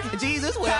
hurt. Jesus wept.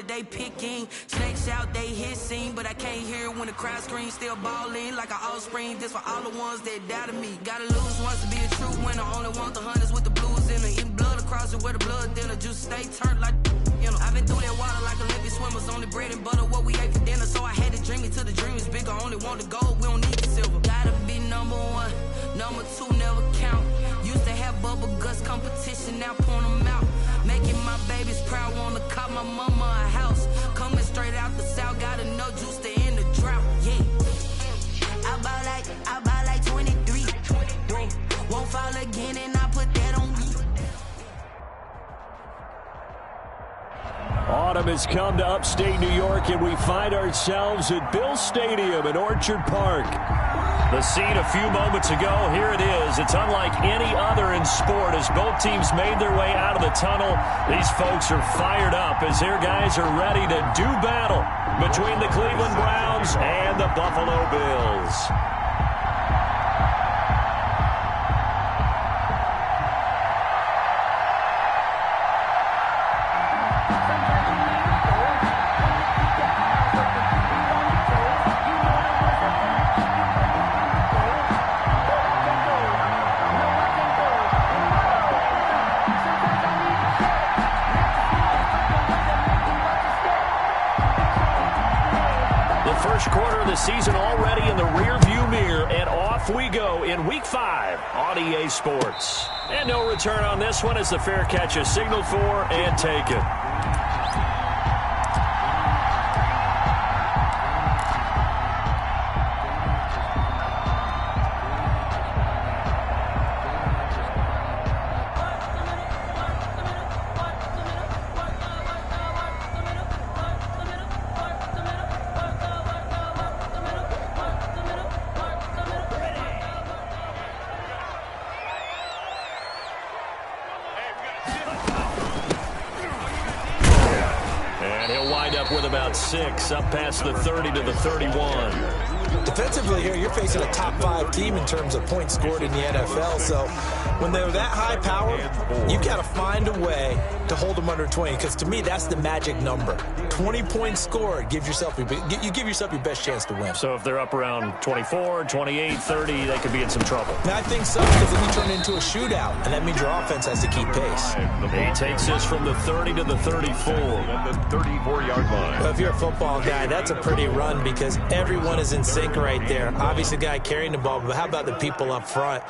They picking snakes out, they hissing, but I can't hear it when the crowd screams. Still balling like an offspring. This for all the ones that doubted me. Gotta lose once to be a true winner. Only want the hunters with the blues in it. Eating blood across it where the blood dinner. Juice stay turned like you know. I've been through that water like Olympic swimmers. Only bread and butter what we ate for dinner. So I had to dream it till the dream is bigger. Only want the gold, we don't need the silver. Gotta be number one, number two never count. Used to have bubble guts competition, now point them out. Making my babies proud, wanna call my mama a house. Coming straight out the south, gotta know juice to end the drought, yeah. I buy like 23. Won't fall again and I put that on me. Autumn has come to upstate New York, and we find ourselves at Bill Stadium in Orchard Park. The scene a few moments ago, here it is. It's unlike any other in sport as both teams made their way out of the tunnel. These folks are fired up as their guys are ready to do battle between the Cleveland Browns and the Buffalo Bills. First quarter of the season already in the rearview mirror, and off we go in Week 5 on EA Sports. And no return on this one as the fair catch is signaled for and taken. With about 6, up past the 30 to the 31. Defensively here, you're facing a top 5 team in terms of points scored in the NFL. So when they're that high power, you've got to find a way to hold them under 20. Because to me, that's the magic number. 20 points scored, you give yourself your best chance to win. So if they're up around 24, 28, 30, they could be in some trouble. And I think so, because then you turn it into a shootout, and that means your offense has to keep pace. He takes this from the 30 to the 34. And the 34-yard line. Well, if you're a football guy, that's a pretty run because everyone is in sync. sync right there. Obviously, the guy carrying the ball, but how about the people up front?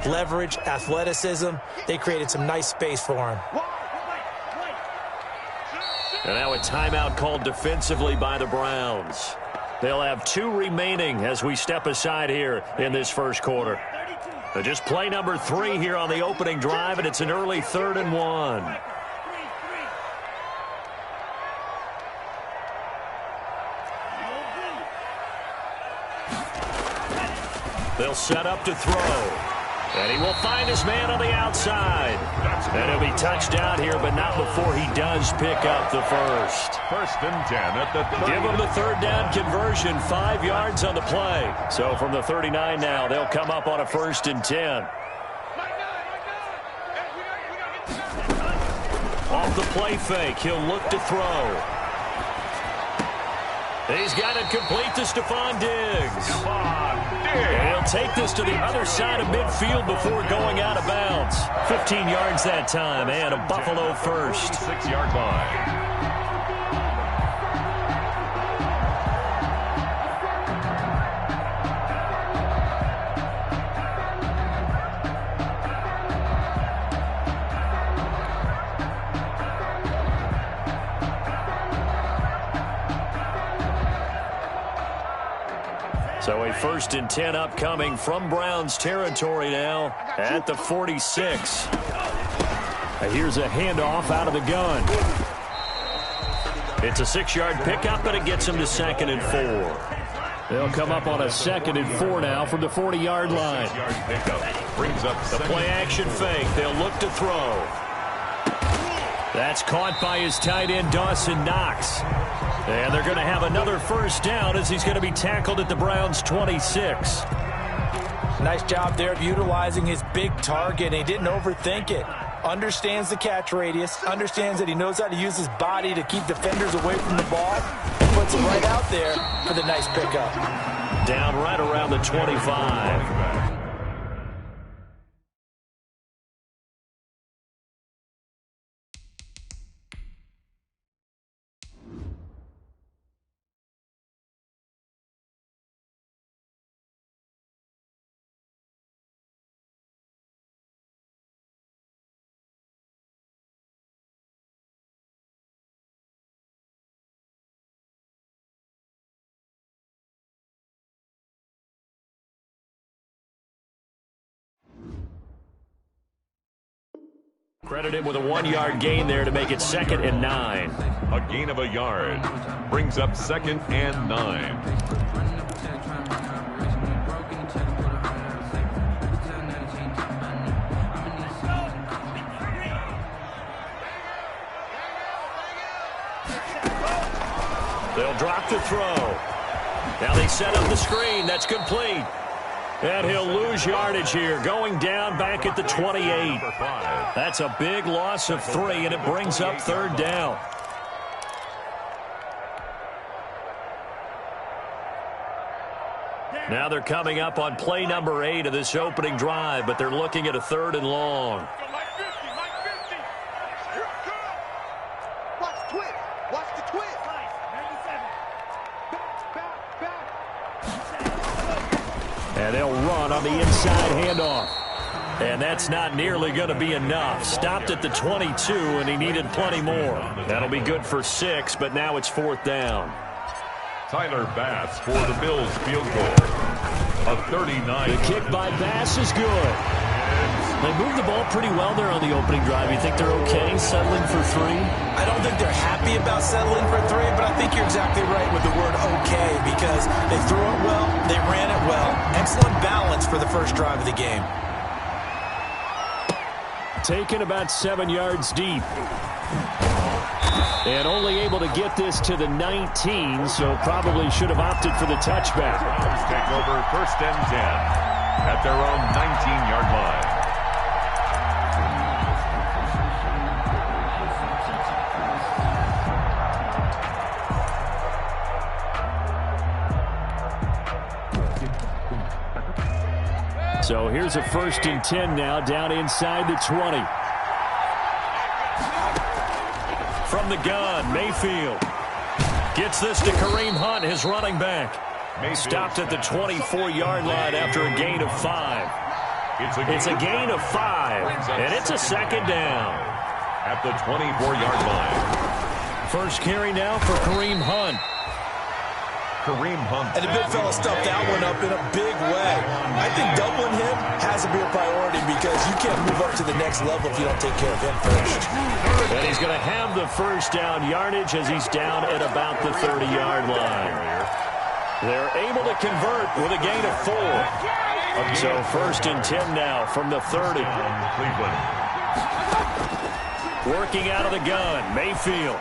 Leverage, athleticism. They created some nice space for him. And now a timeout called defensively by the Browns. They'll have 2 remaining as we step aside here in this first quarter. Just play number 3 here on the opening drive, and it's an early 3rd and 1. They'll set up to throw. And he will find his man on the outside. And he'll be touched down here, but not before he does pick up the first. 1st and 10 at the 30. Give him the 3rd down conversion, 5 yards on the play. So from the 39 now, they'll come up on a 1st and 10. Off the play fake, he'll look to throw. He's got it complete to Stephon Diggs. And he'll take this to the other side of midfield before going out of bounds. 15 yards that time, and a Buffalo first. 6-yard line. So a 1st and 10 upcoming from Browns territory now at the 46. Here's a handoff out of the gun. It's a 6-yard pickup, but it gets him to 2nd and 4. They'll come up on a 2nd and 4 now from the 40-yard line. Brings up the play action fake. They'll look to throw. That's caught by his tight end, Dawson Knox. And they're going to have another 1st down as he's going to be tackled at the Browns' 26. Nice job there of utilizing his big target. He didn't overthink it. Understands the catch radius. Understands that he knows how to use his body to keep defenders away from the ball. Puts it right out there for the nice pickup. Down right around the 25. Credit him with a 1-yard gain there to make it 2nd and 9. A gain of a yard. Brings up 2nd and 9. They'll drop the throw. Now they set up the screen. That's complete. And he'll lose yardage here, going down back at the 28. That's a big loss of 3, and it brings up 3rd down. Now they're coming up on play number 8 of this opening drive, but they're looking at a 3rd and long. And they'll run on the inside handoff. And that's not nearly going to be enough. Stopped at the 22, and he needed plenty more. That'll be good for 6, but now it's 4th down. Tyler Bass for the Bills field goal. A 39. The kick by Bass is good. They moved the ball pretty well there on the opening drive. You think they're okay settling for 3? I don't think they're happy about settling for 3, but I think you're exactly right with the word okay, because they threw it well, they ran it well. Excellent balance for the first drive of the game. Taken about 7 yards deep. And only able to get this to the 19, so probably should have opted for the touchback. Browns take over 1st and 10 at their own 19-yard line. So here's a 1st and 10 now, down inside the 20. From the gun, Mayfield gets this to Kareem Hunt, his running back. Stopped at the 24-yard line after a gain of 5. It's a gain of 5, and it's a second down. At the 24-yard line. First carry now for Kareem Hunt. Kareem Hunt. And the big fella stuffed that one up in a big way. I think doubling him has to be a priority because you can't move up to the next level if you don't take care of him first. And he's going to have the first down yardage as he's down at about the 30-yard line. They're able to convert with a gain of 4. So first and 10 now from the 30. Cleveland. Working out of the gun, Mayfield.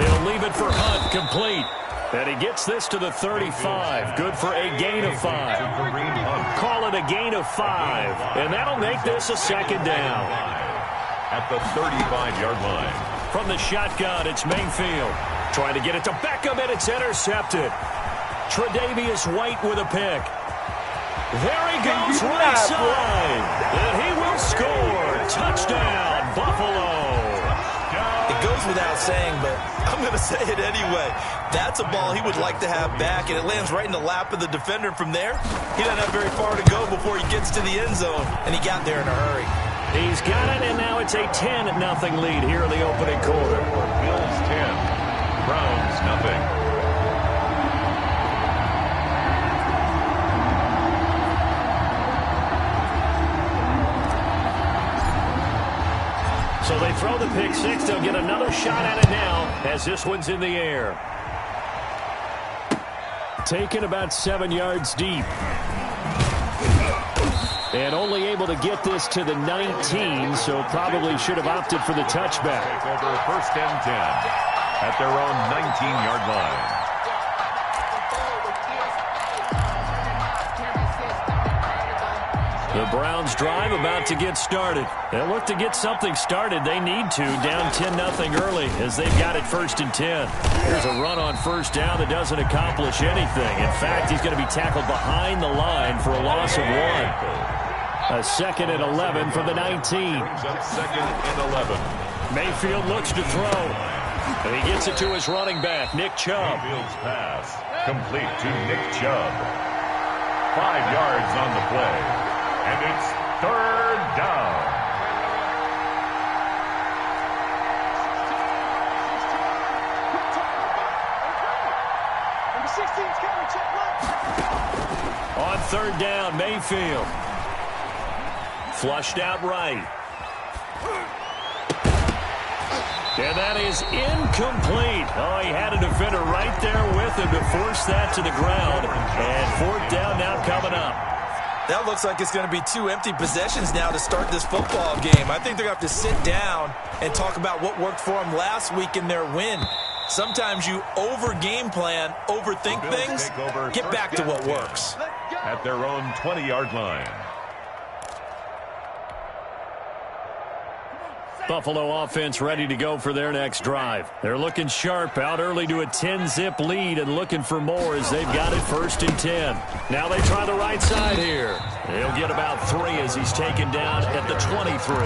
He'll leave it for Hunt, complete. And he gets this to the 35. Good for a gain of 5. Call it a gain of 5. And that'll make this a second down. At the 35-yard line. From the shotgun, it's Mayfield. Trying to get it to Beckham, and it's intercepted. Tre'Davious White with a pick. There he goes, right side. And he will score. Touchdown, Buffalo. It goes without saying, but I'm going to say it anyway. That's a ball he would like to have back, and it lands right in the lap of the defender. From there, he doesn't have very far to go before he gets to the end zone, and he got there in a hurry. He's got it, and now it's a 10-0 lead here in the opening quarter. Bills 10, Browns nothing. So they throw the pick six. They'll get another shot at it now as this one's in the air. Taken about 7 yards deep. And only able to get this to the 19, so probably should have opted for the touchback. Take over first and 10 at their own 19-yard line. The Browns drive about to get started. They'll look to get something started. They need to, down 10-0 early as they've got it first and 10. Here's a run on first down that doesn't accomplish anything. In fact, he's going to be tackled behind the line for a loss of 1. A second and 11 from the 19. Second and 11. Mayfield looks to throw. And he gets it to his running back, Nick Chubb. Mayfield's pass complete to Nick Chubb. 5 yards on the play. And it's third down. On third down, Mayfield. Flushed out right. And that is incomplete. Oh, he had a defender right there with him to force that to the ground. And fourth down now coming up. That looks like it's going to be 2 empty possessions now to start this football game. I think they're going to have to sit down and talk about what worked for them last week in their win. Sometimes you over-game plan, overthink things, get back to what works. At their own 20-yard line. Buffalo offense ready to go for their next drive. They're looking sharp, out early to a 10-zip lead and looking for more as they've got it first and 10. Now they try the right side here. He'll get about 3 as he's taken down at the 23.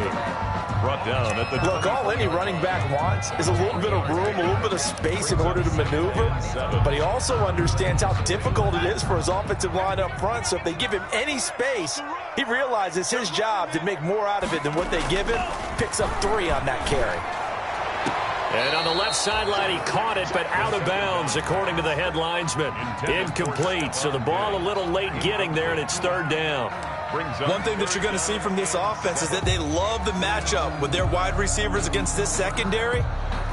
Brought down at the 20. Look, all any running back wants is a little bit of room, a little bit of space in order to maneuver. But he also understands how difficult it is for his offensive line up front. So if they give him any space, he realizes his job to make more out of it than what they give him. Picks up 3 on that carry. And on the left sideline, he caught it, but out of bounds, according to the head linesman. Incomplete, so the ball a little late getting there, and it's third down. One thing that you're going to see from this offense is that they love the matchup with their wide receivers against this secondary.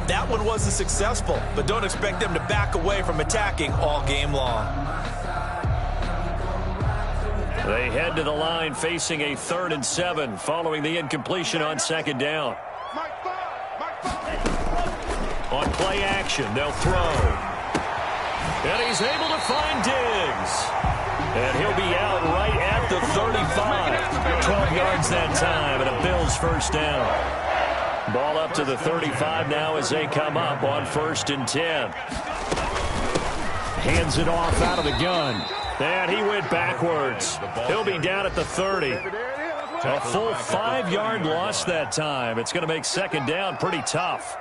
That one wasn't successful, but don't expect them to back away from attacking all game long. They head to the line facing a 3rd and 7 following the incompletion on second down. On play action, they'll throw. And he's able to find Diggs. And he'll be out right at the 35. 12 yards that time, and a Bills first down. Ball up to the 35 now as they come up on first and 10. Hands it off out of the gun. And he went backwards. He'll be down at the 30. A full 5-yard loss that time. It's going to make second down pretty tough.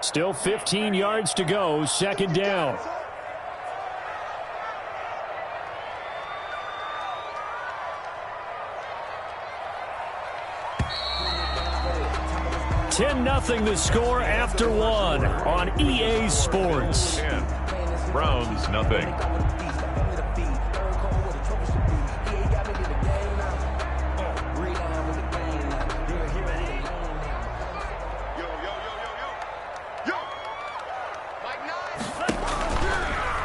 Still 15 yards to go, second down. $10-0 the score after one on EA Sports. 10. Browns, nothing.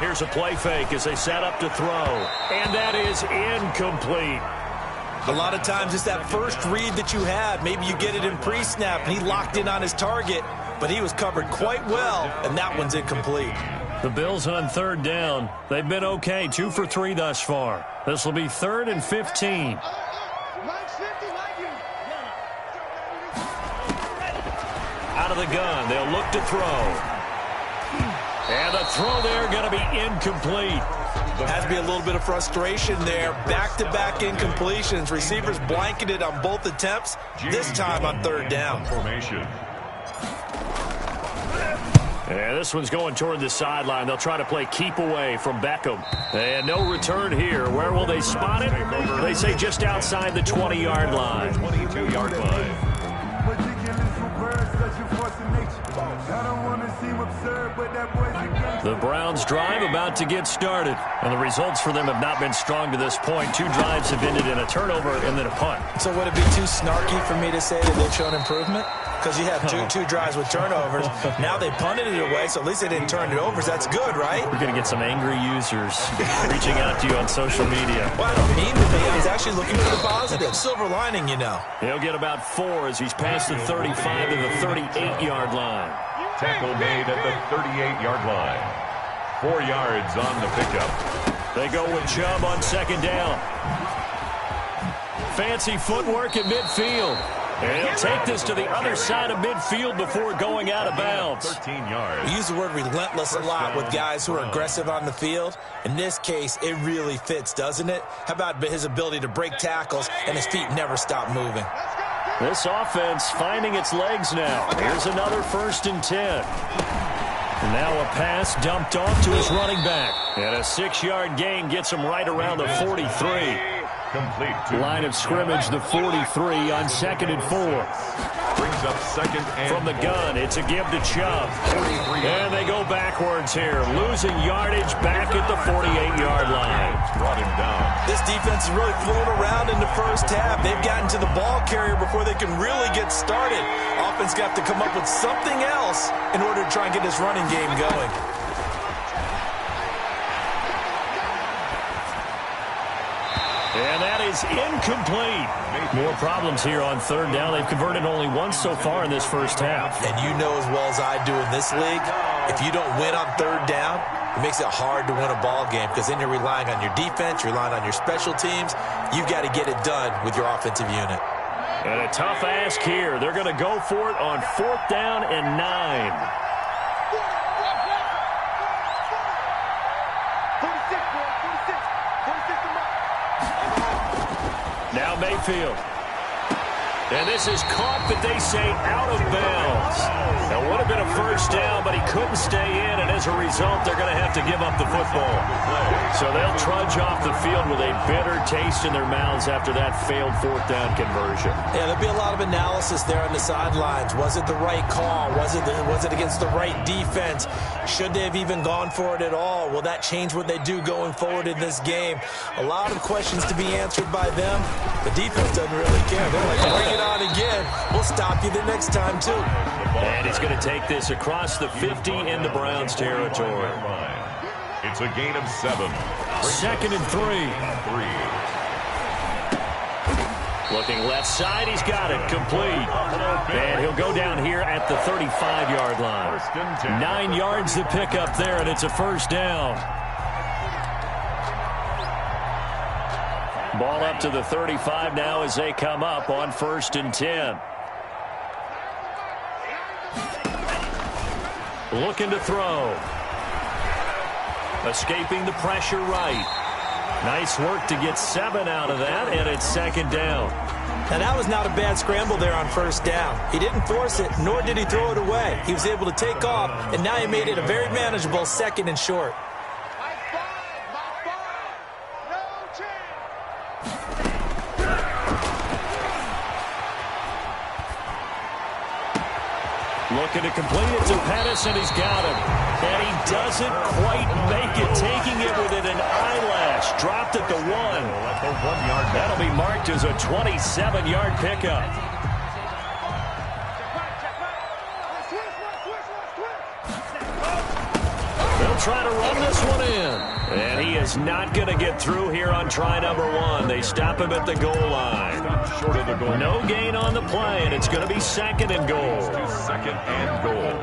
Here's a play fake as they set up to throw. And that is incomplete. A lot of times it's that first read that you have. Maybe you get it in pre-snap, and he locked in on his target, but he was covered quite well, and that one's incomplete. The Bills on third down. They've been okay, 2 for 3 thus far. This will be 3rd and 15. Out of the gun, they'll look to throw. And the throw there going to be incomplete. Has to be a little bit of frustration there. Back-to-back incompletions. Receivers blanketed on both attempts, this time on third down. Formation. And this one's going toward the sideline. They'll try to play keep away from Beckham. And no return here. Where will they spot it? They say just outside the 20-yard line. 22-yard line. The Browns drive about to get started. And the results for them have not been strong to this point. 2 drives have ended in a turnover and then a punt. So would it be too snarky for me to say that they've shown improvement? Because you have two drives with turnovers. Now they punted it away, so at least they didn't turn it over. That's good, right? We're going to get some angry users reaching out to you on social media. Well, I don't mean to be. I was actually looking for the positive. Silver lining, you know. He'll get about 4 as he's past the 35 to the 38-yard line. Tackle made at the 38-yard line. 4 yards on the pickup. They go with Chubb on second down. Fancy footwork at midfield. And he'll take this to the other side of midfield before going out of bounds. 13 yards. We use the word relentless a lot with guys who are aggressive on the field. In this case, it really fits, doesn't it? How about his ability to break tackles and his feet never stop moving? This offense finding its legs now. Here's another 1st and 10. And now a pass dumped off to his running back. And a 6-yard gain gets him right around the 43. Complete. Line of scrimmage, the 43 on 2nd and 4. Brings up 2nd and From the gun, it's a give to Chubb. And they go backwards here, losing yardage back at the 48-yard line. Brought him down. This defense is really flown around in the first half. They've gotten to the ball carrier before they can really get started. Offense got to come up with something else in order to try and get this running game going. And that is incomplete. More problems here on third down. They've converted only once so far in this first half. And you know as well as I do in this league, if you don't win on third down, it makes it hard to win a ball game because then you're relying on your defense, you're relying on your special teams. You've got to get it done with your offensive unit. And a tough ask here. They're going to go for it on 4th down and 9. Now Mayfield. And this is caught, but they say out of bounds. It would have been a 1st down, but he couldn't stay in, and as a result, they're going to have to give up the football. So they'll trudge off the field with a bitter taste in their mouths after that failed 4th down conversion. Yeah, there'll be a lot of analysis there on the sidelines. Was it the right call? Was it against the right defense? Should they have even gone for it at all? Will that change what they do going forward in this game? A lot of questions to be answered by them. The defense doesn't really care. They're like, bring it on again. We'll stop you the next time, too. And he's going to take this across the 50 in the Browns territory. It's a gain of 7. 2nd and 3. Looking left side, he's got it, complete. And he'll go down here at the 35-yard line. 9 yards to pick up there, and it's a 1st down. Ball up to the 35 now as they come up on 1st and 10. Looking to throw. Escaping the pressure right. Nice work to get 7 out of that, and it's 2nd down. Now, that was not a bad scramble there on first down. He didn't force it, nor did he throw it away. He was able to take off, and now he made it a very manageable 2nd and short. Looking to complete it to Pettis, and he's got him. And he doesn't quite make it, taking it within an eyelash. Dropped at the 1. That'll be marked as a 27-yard pickup. They'll try to run this one in. And he is not going to get through here on try number 1. They stop him at the goal line. Short of the goal. No gain on the play, and it's going to be 2nd and goal. 2nd and goal.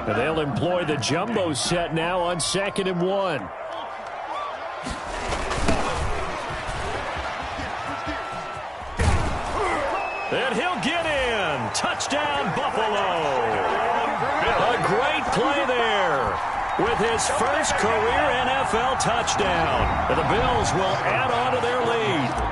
And they'll employ the jumbo set now on 2nd and 1. And he'll get in. Touchdown, Buffalo. A great play there with his first career NFL touchdown. And the Bills will add on to their lead.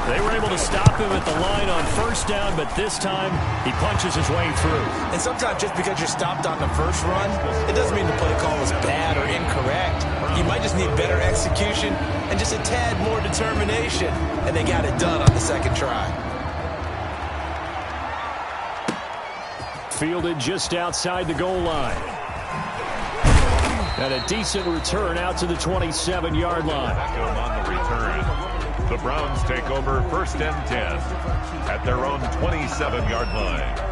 They were able to stop him at the line on first down, but this time he punches his way through. And sometimes just because you're stopped on the first run, it doesn't mean the play call was bad or incorrect. You might just need better execution and just a tad more determination. And they got it done on the 2nd try. Fielded just outside the goal line. And a decent return out to the 27-yard line. On the return. The Browns take over 1st and 10 at their own 27-yard line.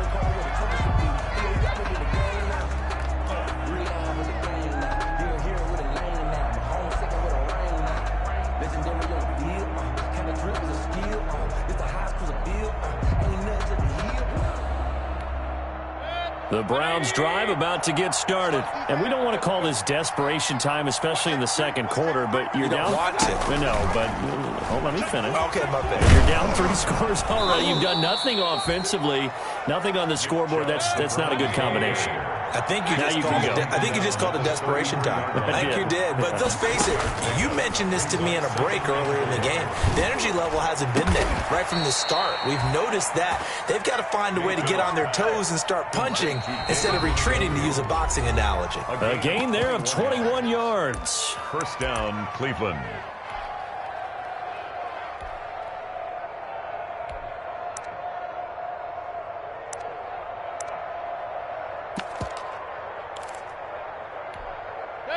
The Browns drive about to get started. And we don't want to call this desperation time, especially in the 2nd quarter, but you're down. You don't want to. No, but let me finish. Okay, my bad. You're down 3 scores already. You've done nothing offensively, nothing on the scoreboard. That's not a good combination. I think you just called it desperation time. I think you did. But let's face it, you mentioned this to me in a break earlier in the game. The energy level hasn't been there right from the start. We've noticed that. They've got to find a way to get on their toes and start punching instead of retreating, to use a boxing analogy. A gain there of 21 yards. First down, Cleveland.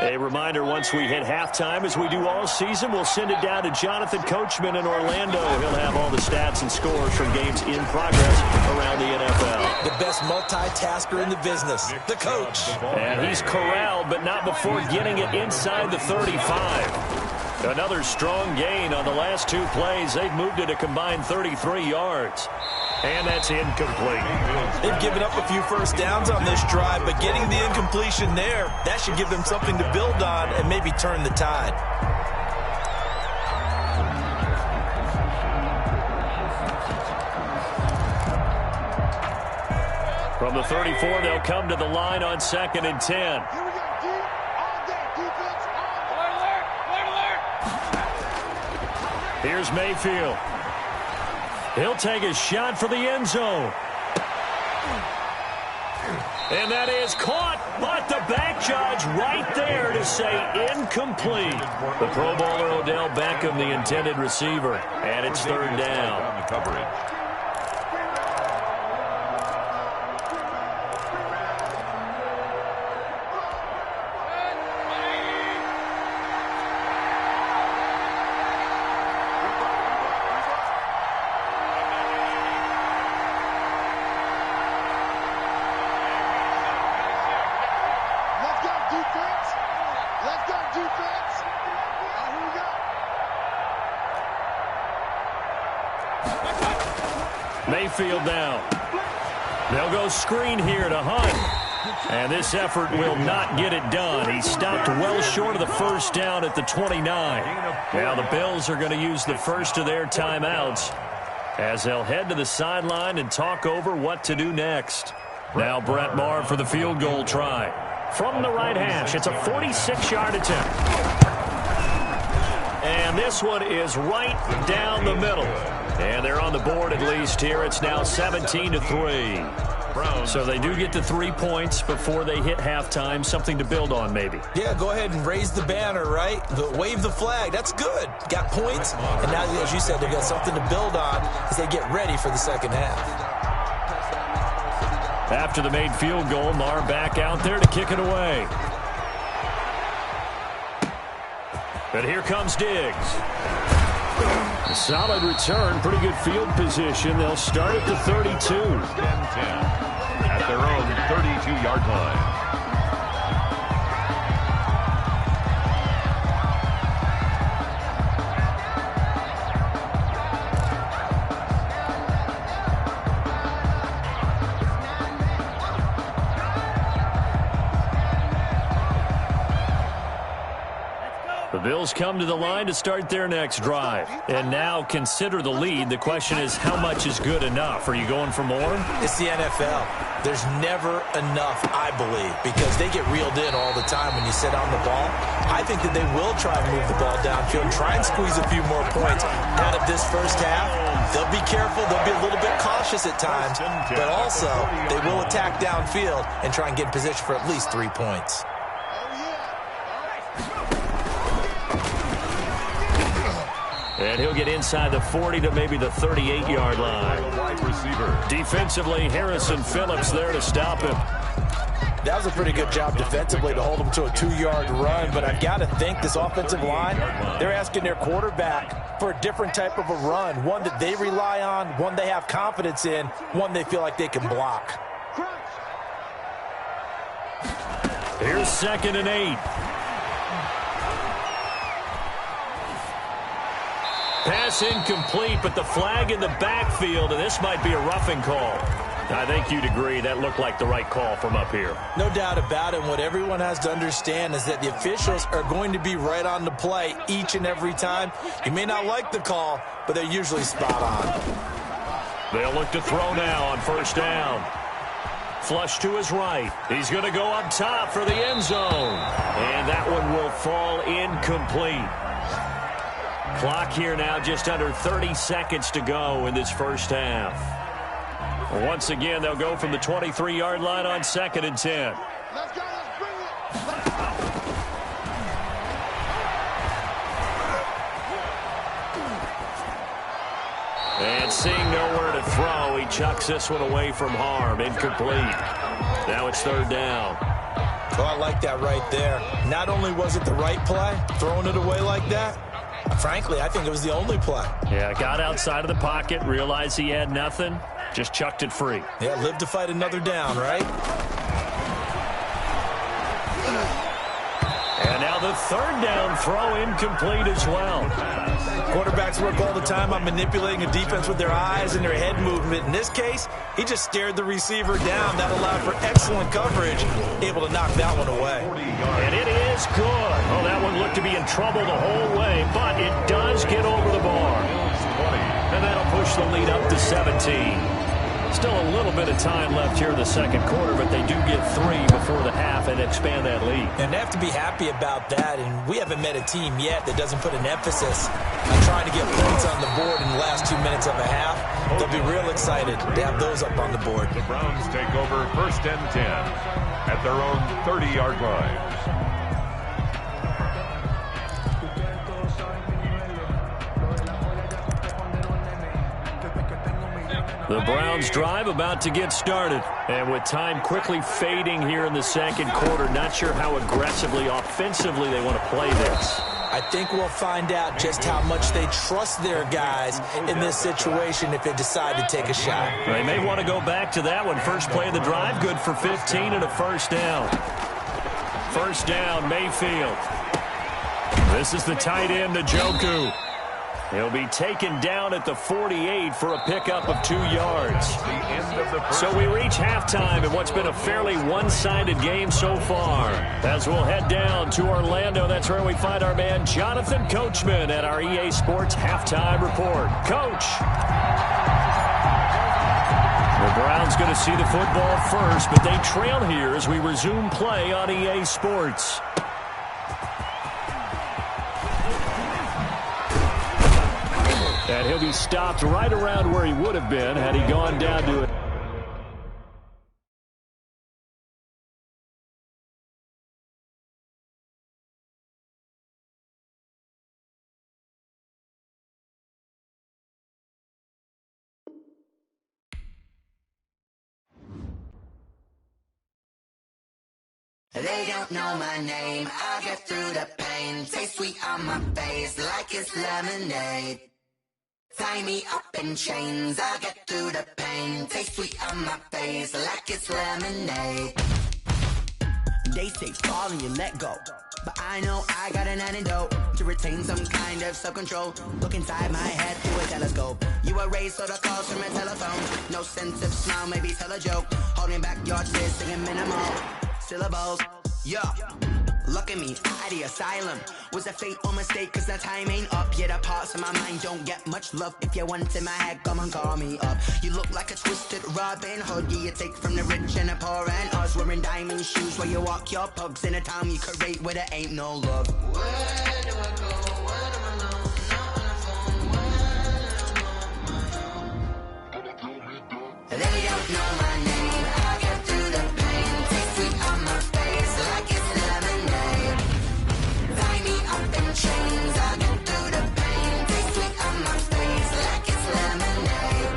A reminder, once we hit halftime, as we do all season, we'll send it down to Jonathan Coachman in Orlando. He'll have all the stats and scores from games in progress around the NFL. The best multitasker in the business, the coach. And he's corralled, but not before getting it inside the 35. Another strong gain on the last 2 plays. They've moved it a combined 33 yards. And that's incomplete. They've given up a few first downs on this drive, but getting the incompletion there, that should give them something to build on and maybe turn the tide. From the 34, they'll come to the line on 2nd and 10. Here's Mayfield. He'll take a shot for the end zone. And that is caught, but the back judge right there to say incomplete. The Pro Bowler Odell Beckham, the intended receiver, and it's 3rd down. On the coverage. Mayfield now. They'll go screen here to Hunt. And this effort will not get it done. He stopped well short of the first down at the 29. Now the Bills are going to use the first of their timeouts as they'll head to the sideline and talk over what to do next. Now Brett Maher for the field goal try. From the right hash, it's a 46-yard attempt. And this one is right down the middle. And they're on the board at least here. It's now 17-3. So they do get to 3 points before they hit halftime. Something to build on, maybe. Yeah, go ahead and raise the banner, right? Wave the flag. That's good. Got points. And now, as you said, they've got something to build on as they get ready for the second half. After the made field goal, Marr back out there to kick it away. But here comes Diggs. A solid return, pretty good field position. They'll start at the 32. 10-10 at their own 32-yard line. The Bills come to the line to start their next drive. And now consider the lead. The question is, how much is good enough? Are you going for more? It's the NFL. There's never enough, I believe, because they get reeled in all the time when you sit on the ball. I think that they will try and move the ball downfield and try and squeeze a few more points out of this first half. They'll be careful. They'll be a little bit cautious at times, but also they will attack downfield and try and get in position for at least 3 points. And he'll get inside the 40 to maybe the 38-yard line. Wide receiver. Defensively, Harrison Phillips there to stop him. That was a pretty good job defensively to hold him to a 2-yard run, but I've got to think this offensive line, they're asking their quarterback for a different type of a run, one that they rely on, one they have confidence in, one they feel like they can block. Here's 2nd and 8. Pass incomplete, but the flag in the backfield, and this might be a roughing call. I think you'd agree that looked like the right call from up here. No doubt about it. What everyone has to understand is that the officials are going to be right on the play each and every time. You may not like the call, but they're usually spot on. They'll look to throw now on 1st down. Flush to his right. He's going to go up top for the end zone. And that one will fall incomplete. Clock here now just under 30 seconds to go in this first half. Once again, they'll go from the 23-yard line on 2nd and 10. Let's go, let's bring it. And seeing nowhere to throw, he chucks this one away from harm. Incomplete. Now it's 3rd down. Oh, I like that right there. Not only was it the right play, throwing it away like that, frankly, I think it was the only play. Yeah, got outside of the pocket, realized he had nothing, just chucked it free. Yeah, live to fight another down, right? And now the 3rd down throw incomplete as well. Quarterbacks work all the time on manipulating a defense with their eyes and their head movement. In this case, he just stared the receiver down. That allowed for excellent coverage, able to knock that one away. And it is good. Oh, that one looked to be in trouble the whole way, but it does get over the bar. And that'll push the lead up to 17. Still a little bit of time left here in the second quarter, but they do get 3 before the half and expand that lead. And they have to be happy about that, and we haven't met a team yet that doesn't put an emphasis on trying to get points on the board in the last 2 minutes of a half. They'll be real excited to have those up on the board. The Browns take over 1st and 10 at their own 30-yard line. The Browns drive about to get started. And with time quickly fading here in the second quarter, not sure how aggressively, offensively they want to play this. I think we'll find out just how much they trust their guys in this situation if they decide to take a shot. They may want to go back to that one. First play of the drive, good for 15 and a 1st down. 1st down, Mayfield. This is the tight end, Njoku. He'll be taken down at the 48 for a pickup of 2 yards. So we reach halftime in what's been a fairly one-sided game so far. As we'll head down to Orlando, that's where we find our man Jonathan Coachman at our EA Sports Halftime Report. Coach. The Browns going to see the football first, but they trail here as we resume play on EA Sports. And he'll be stopped right around where he would have been had he gone down to it. They don't know my name, I get through the pain. Taste sweet on my face like it's lemonade. Tie me up in chains, I get through the pain. Taste sweet on my face like it's lemonade. They say fall and you let go, but I know I got an antidote to retain some kind of self-control. Look inside my head through a telescope. You erase all the calls from a telephone. No sense of smile, maybe tell a joke. Holding back your tears, singing minimal syllables. Yeah, look at me, at the asylum. Was a fate or mistake, cause the time ain't up. Yeah, the parts of my mind don't get much love. If you want in my head, come and call me up. You look like a twisted Robin Hood. Yeah, you take from the rich and the poor and us. Wearing diamond shoes while you walk your pugs in a town you create where there ain't no love. Where do I go? When I'm alone? Not on the phone. When I'm on my own. They don't know my name. I get through the pain. Taste sweet on my face like it's lemonade. Tie me up in chains. I get through the pain. Taste sweet on my face like it's lemonade.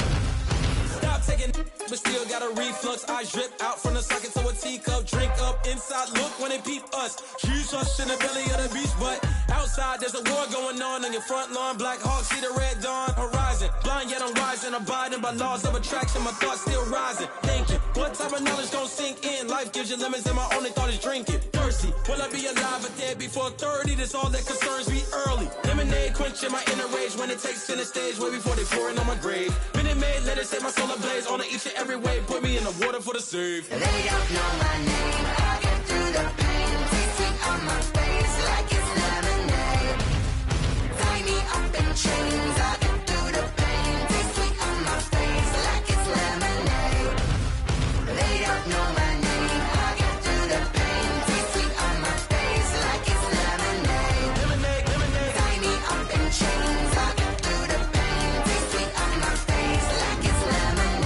Stop taking, but still got a reflux. I drip out from the socket to a teacup. Drink up inside, look when they peep us. Huge rush in the belly of the beach, but outside there's a war going on your front lawn. Black Hawk, see the red dawn horizon. Blind yet I'm rising, abiding by laws of attraction. My thoughts still rising. Thinking, what type of knowledge gon' sink in? Life gives you lemons and my only thought is drinking. Thirsty, will I be alive or dead before 30? That's all that concerns me early. Lemonade quenching my inner rage when it takes center stage way before they pour it on my grave. Minute Maid, let it set my soul ablaze on each and every way. Put me in the water for the save. They don't know my name. I get through the pain. Taste sweet on my face like it's lemonade. Tie me up in chains. I get through the pain. Taste sweet on my face like it's lemonade. They don't know my name. I get through the pain. Taste sweet on my face like it's lemonade. Lemonade, lemonade. Tie me up in chains. I get through the pain. Taste sweet on my face like it's lemonade.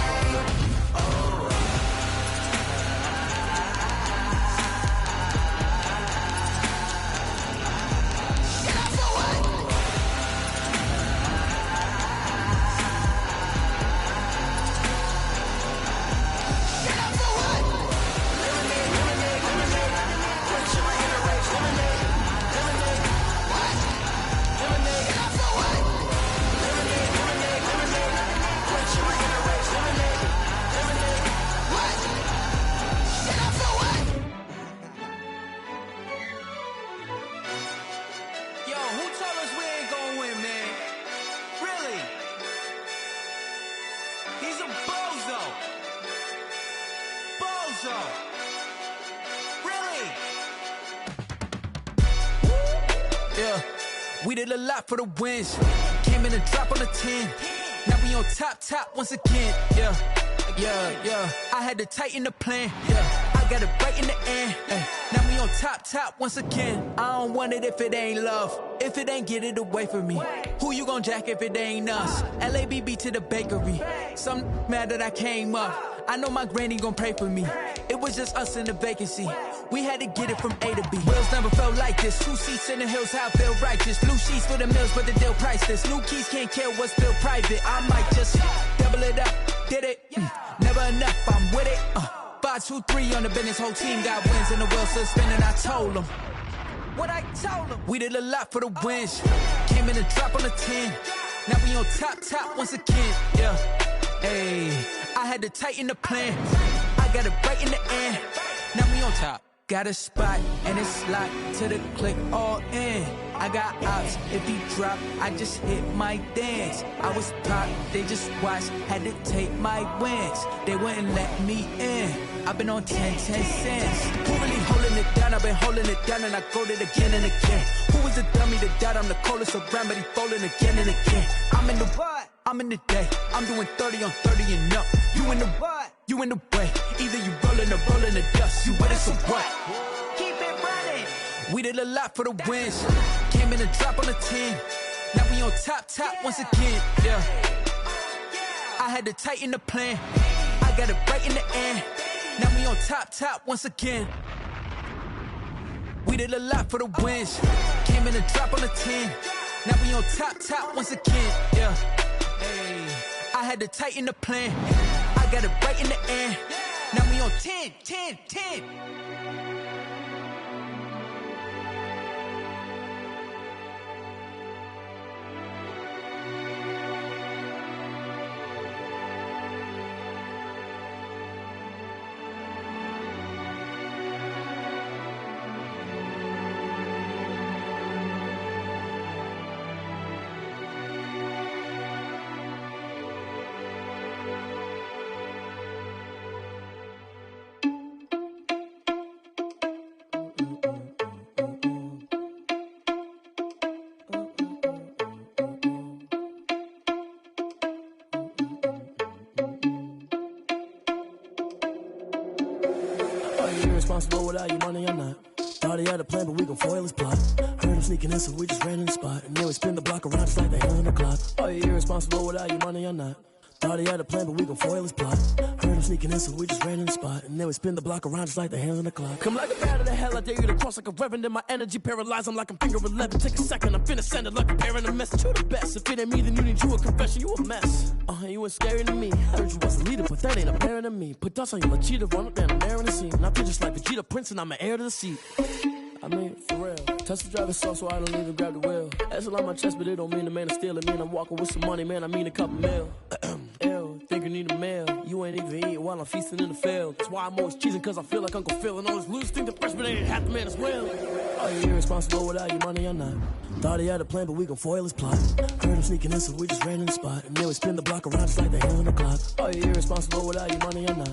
Yo, who told us we ain't gonna win, man? Really? He's a bozo. Bozo. Really? Yeah, we did a lot for the wins. Came in a drop on the 10. Now we on top once again. Yeah. I had to tighten the plan. Yeah, I got it right in the end. Now we on top once again. I don't want it if it ain't love. If it ain't, get it away from me. Who you gon' jack if it ain't us? LABB to the bakery. Some mad that I came up. I know my granny gon' pray for me. It was just us in the vacancy. We had to get it from A to B. Wheels never felt like this. 2 seats in the hills, how I feel righteous. Blue sheets for the mills, but the deal priceless. New keys can't care what's still private. I might just double it up. Did it? Never enough, I'm with it. 5, 2, 3 on the business. Whole team got wins and the wheels still spinning. I told them what I told them. We did a lot for the wins. Came in a drop on the 10. Now we on top once again. Yeah. Hey, I had to tighten the plan. I got it right in the end. Now we on top. Got a spot and it's locked to the click all in. I got ops, if he drop, I just hit my dance. I was top, they just watched, had to take my wins. They wouldn't let me in. I've been on 10 cents. Who really holding it down? I've been holding it down and I go it again and again. Who was the dummy to doubt? I'm the coldest around, but he folding again and again. I'm in the what? I'm in the day. I'm doing 30 on 30 and up. You in the what? You in the way. Either you rolling or rolling the dust. You with us or what? Keep it running. We did a lot for the wins. Came in a drop on the 10. Now we on top once again, yeah. I had to tighten the plan. I got it right in the end. Now we on top once again. We did a lot for the wins. Came in and drop on the 10. Now we on top once again, yeah. Hey, I had to tighten the plan. I got it right in the end. Now we on 10. Irresponsible without your money, I'm not. Thought he had a plan, but we gon' foil his plot. Heard him sneaking in, so we just ran in the spot. And then we spin the block around just like the hand on the clock. Are you irresponsible without your money, I'm not. Thought he had a plan, but we gon' foil his plot. Heard him sneaking in, so we just ran in the spot. And then we spin the block around just like the hands on the clock. Come like a bat of the hell, I dare you to cross like a reverend. In my energy paralyzed, I'm like I'm finger 11. Take a second, I'm finna send it like a parent a message. You the best, if it ain't me, then you need you a confession. You a mess, you ain't scary to me. Heard you was a leader, but that ain't apparent to me. Put dust on you like cheetah, run up down the air in the scene. Not just like Vegeta Prince, and I'm an heir to the seat. I mean, for real. Tesla driving slow, so I don't even grab the wheel. That's on my chest, but it don't mean the man is stealing. Mean I'm walking with some money, man, I mean a couple mil. Ew, think you need a meal. You ain't even eating while I'm feasting in the field. That's why I'm always cheesing, cause I feel like Uncle Phil. And all this loose think the freshman ain't half the man as well. Are you irresponsible without your money, I'm not. Thought he had a plan, but we gon' foil his plot. Heard him sneaking in, so we just ran in the spot. And then we spin the block around just like the hand on the clock. Are you irresponsible without your money, I'm not.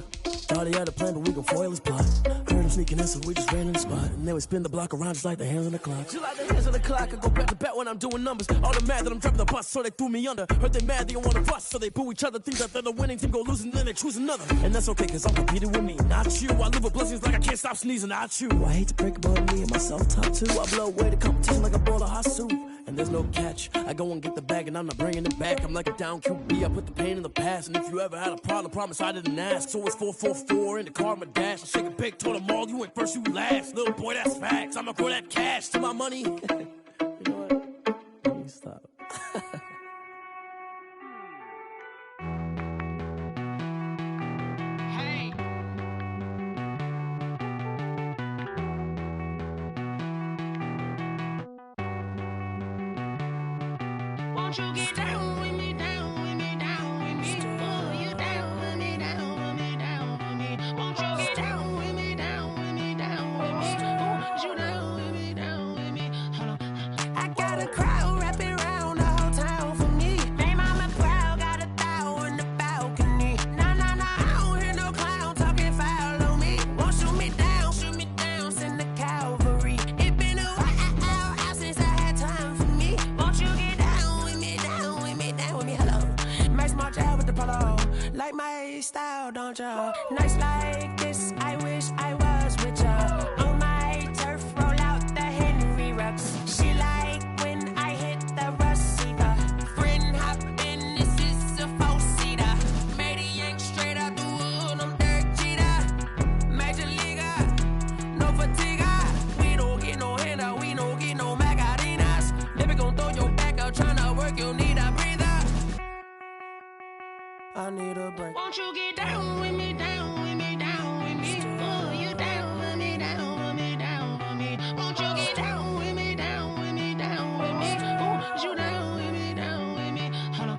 Thought he had a plan, but we gon' foil his plot. Heard him sneaking in, so we just ran in the spot. And then we spin the block around just like the hands on the clock. Just like the hands on the clock, I go back to back when I'm doing numbers. All the mad that I'm driving the bus, so they threw me under. Heard they mad, they don't wanna bust, so they boo each other. Think that they're the winning team, go losing, then they choose another. And that's okay, cause I'm competing with me, not you. I live with blessings like I can't stop sneezing, not you. I hate to break about me and my self-talk too. I blow away the competition like a bowl of hot soup. And there's no catch, I go and get the bag and I'm not bringing it back. I'm like a down QB, I put the pain in the past. And if you ever had a problem, promise I didn't ask. So it's 444 in the car, my dash. I shake a big, told them all, you went first, you last. Little boy, that's facts, I'ma grow that cash to my money. You know what? Let me stop. Won't you get down with me, down with me, down with me? Oh, you down with me, down with me, down with me. Won't you get down with me, down with me, down with me? Oh, you down with me, down with me? Hold on. I got a crowd wrapping around the whole town for me. They mama proud, got a thou in the balcony. Nah, I don't hear no clown talking foul on me. Won't shoot me down, send the cavalry. It been a while since I had time for me. Won't you get down with me, hello. Nice march out with the polo. Like my style, don't y'all? Nice like this, I wish I was with y'all. On my turf, roll out the Henry Rux. She like when I hit the receiver. Friend hop in, this is a four-seater. Made a yank straight out the wood, I'm Derek Jeter. Major leaguer, no fatigue. We don't get no handout, we don't get no Macarinas. Never gon' throw your back out, tryna work, you need a breather. I need a break. Won't you get down with me, down with me, down with me? Oh, you down with me, down with me, down with me. Won't you get down with me, down with me, down with me? Oh, you down with me, down with me? Hold on.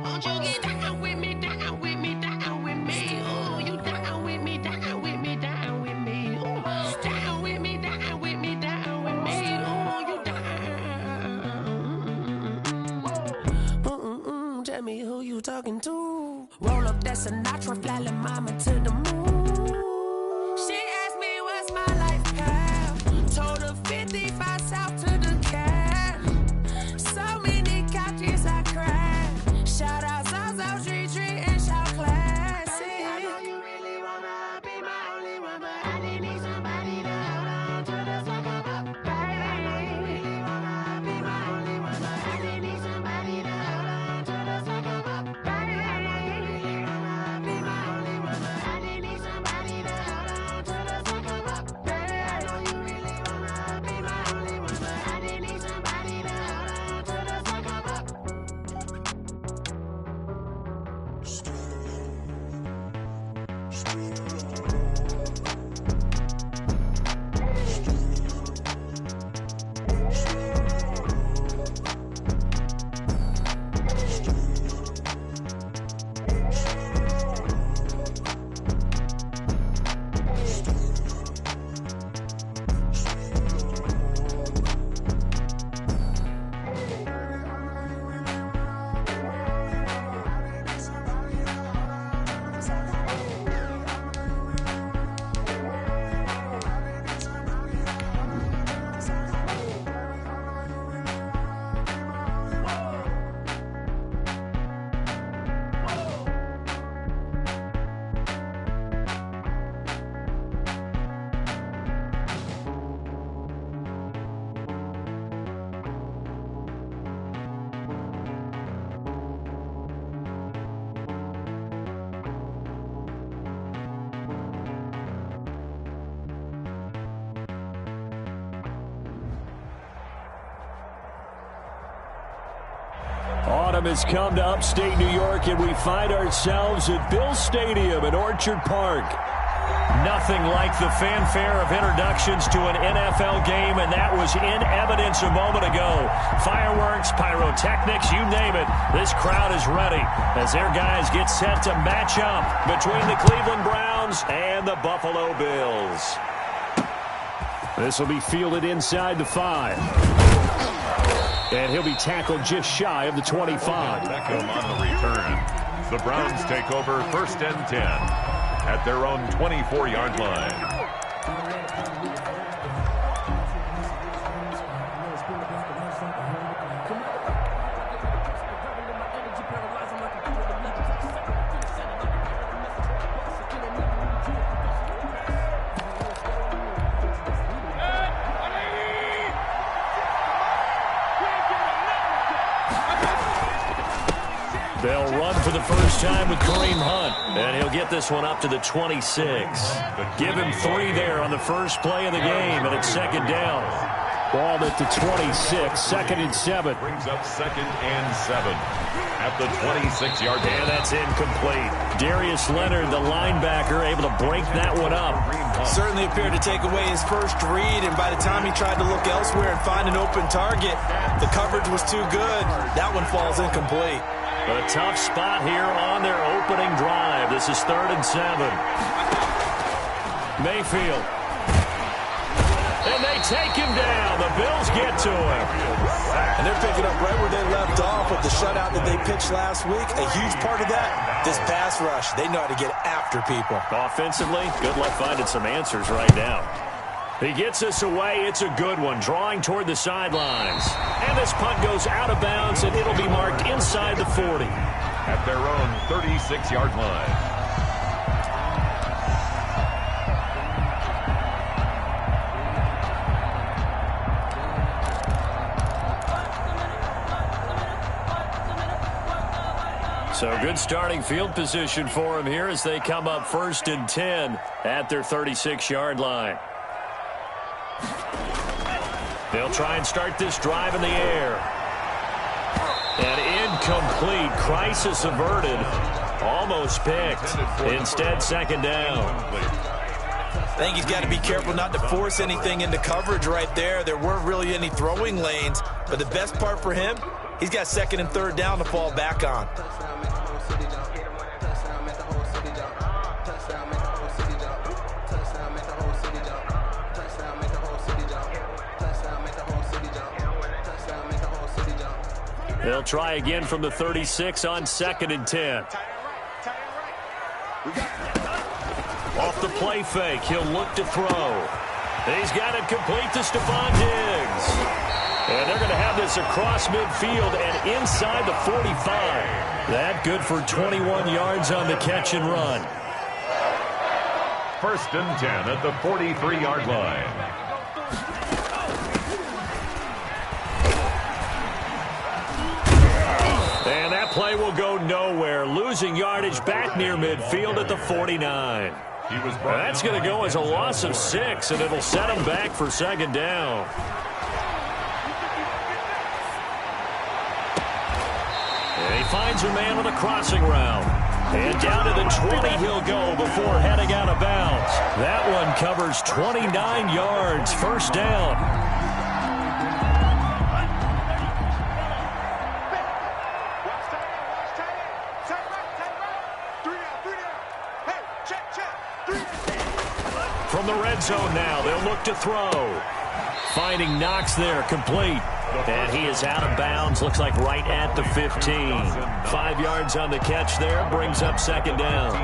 Won't you get down with me, down with me, down with me? Oh, you down with me, down with me, down with me? Oh, down with me, down with me, down with me? Oh, you down. Tell me who you talking to. Roll up that Sinatra, fly la mama to the moon. She asked me what's my life path. Told her 55 south to the cab. So many couches I cried. Shout out South Street and shout classic. I know you really wanna be my only one, but I didn't need somebody to hold on to the fuck up. Baby, I know you really wanna be my only one, but I didn't need autumn has come to upstate New York, and we find ourselves at Bill Stadium in Orchard Park. Nothing like the fanfare of introductions to an NFL game, and that was in evidence a moment ago. Fireworks, pyrotechnics, you name it. This crowd is ready as their guys get set to match up between the Cleveland Browns and the Buffalo Bills. This will be fielded inside the 5. And he'll be tackled just shy of the 25. Beckham on the return. The Browns take over 1st and 10 at their own 24-yard line. They'll run for the first time with Kareem Hunt, and he'll get this one up to the 26. Give him 3 there on the first play of the game, and it's 2nd down. Ball at the 26, 2nd and 7. Brings up 2nd and 7 at the 26-yard line. And that's incomplete. Darius Leonard, the linebacker, able to break that one up. Certainly appeared to take away his first read, and by the time he tried to look elsewhere and find an open target, the coverage was too good. That one falls incomplete. A tough spot here on their opening drive. This is 3rd and 7. Mayfield. And they take him down. The Bills get to him. And they're picking up right where they left off with the shutout that they pitched last week. A huge part of that, this pass rush. They know how to get after people. Offensively, good luck finding some answers right now. He gets us away. It's a good one, drawing toward the sidelines. And this punt goes out of bounds, and it'll be marked inside the 40. At their own 36-yard line. So good starting field position for him here as they come up 1st and 10 at their 36-yard line. They'll try and start this drive in the air. And incomplete. Crisis averted. Almost picked. Instead, 2nd down. I think he's got to be careful not to force anything into coverage right there. There weren't really any throwing lanes. But the best part for him, he's got 2nd and 3rd down to fall back on. They'll try again from the 36 on 2nd and 10. Off the play fake, he'll look to throw. He's got it complete to Stephon Diggs. And they're going to have this across midfield and inside the 45. That good for 21 yards on the catch and run. 1st and 10 at the 43-yard line. And that play will go nowhere. Losing yardage back near midfield at the 49. That's going to go as a loss of 6, and it'll set him back for 2nd down. And he finds a man on the crossing route. And down to the 20 he'll go before heading out of bounds. That one covers 29 yards. 1st down. From the red zone now, they'll look to throw. Finding Knox there, complete. And he is out of bounds, looks like right at the 15. 5 yards on the catch there, brings up 2nd down.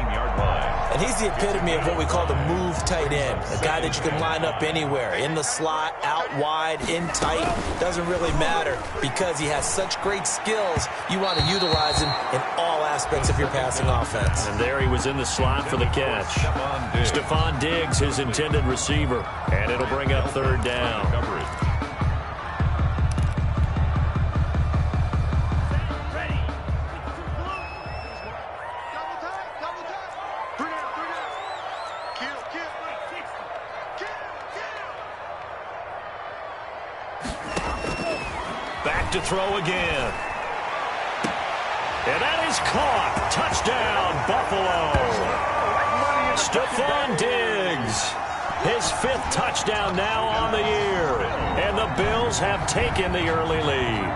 And he's the epitome of what we call the move tight end. A guy that you can line up anywhere, in the slot, out wide, in tight. Doesn't really matter because he has such great skills. You want to utilize him in all aspects of your passing offense. And there he was in the slot for the catch. Stephon Diggs, his intended receiver. And it'll bring up 3rd down. Back to throw again. And that is caught. Touchdown, Buffalo. Stephon Diggs. His 5th touchdown now on the year. And the Bills have taken the early lead.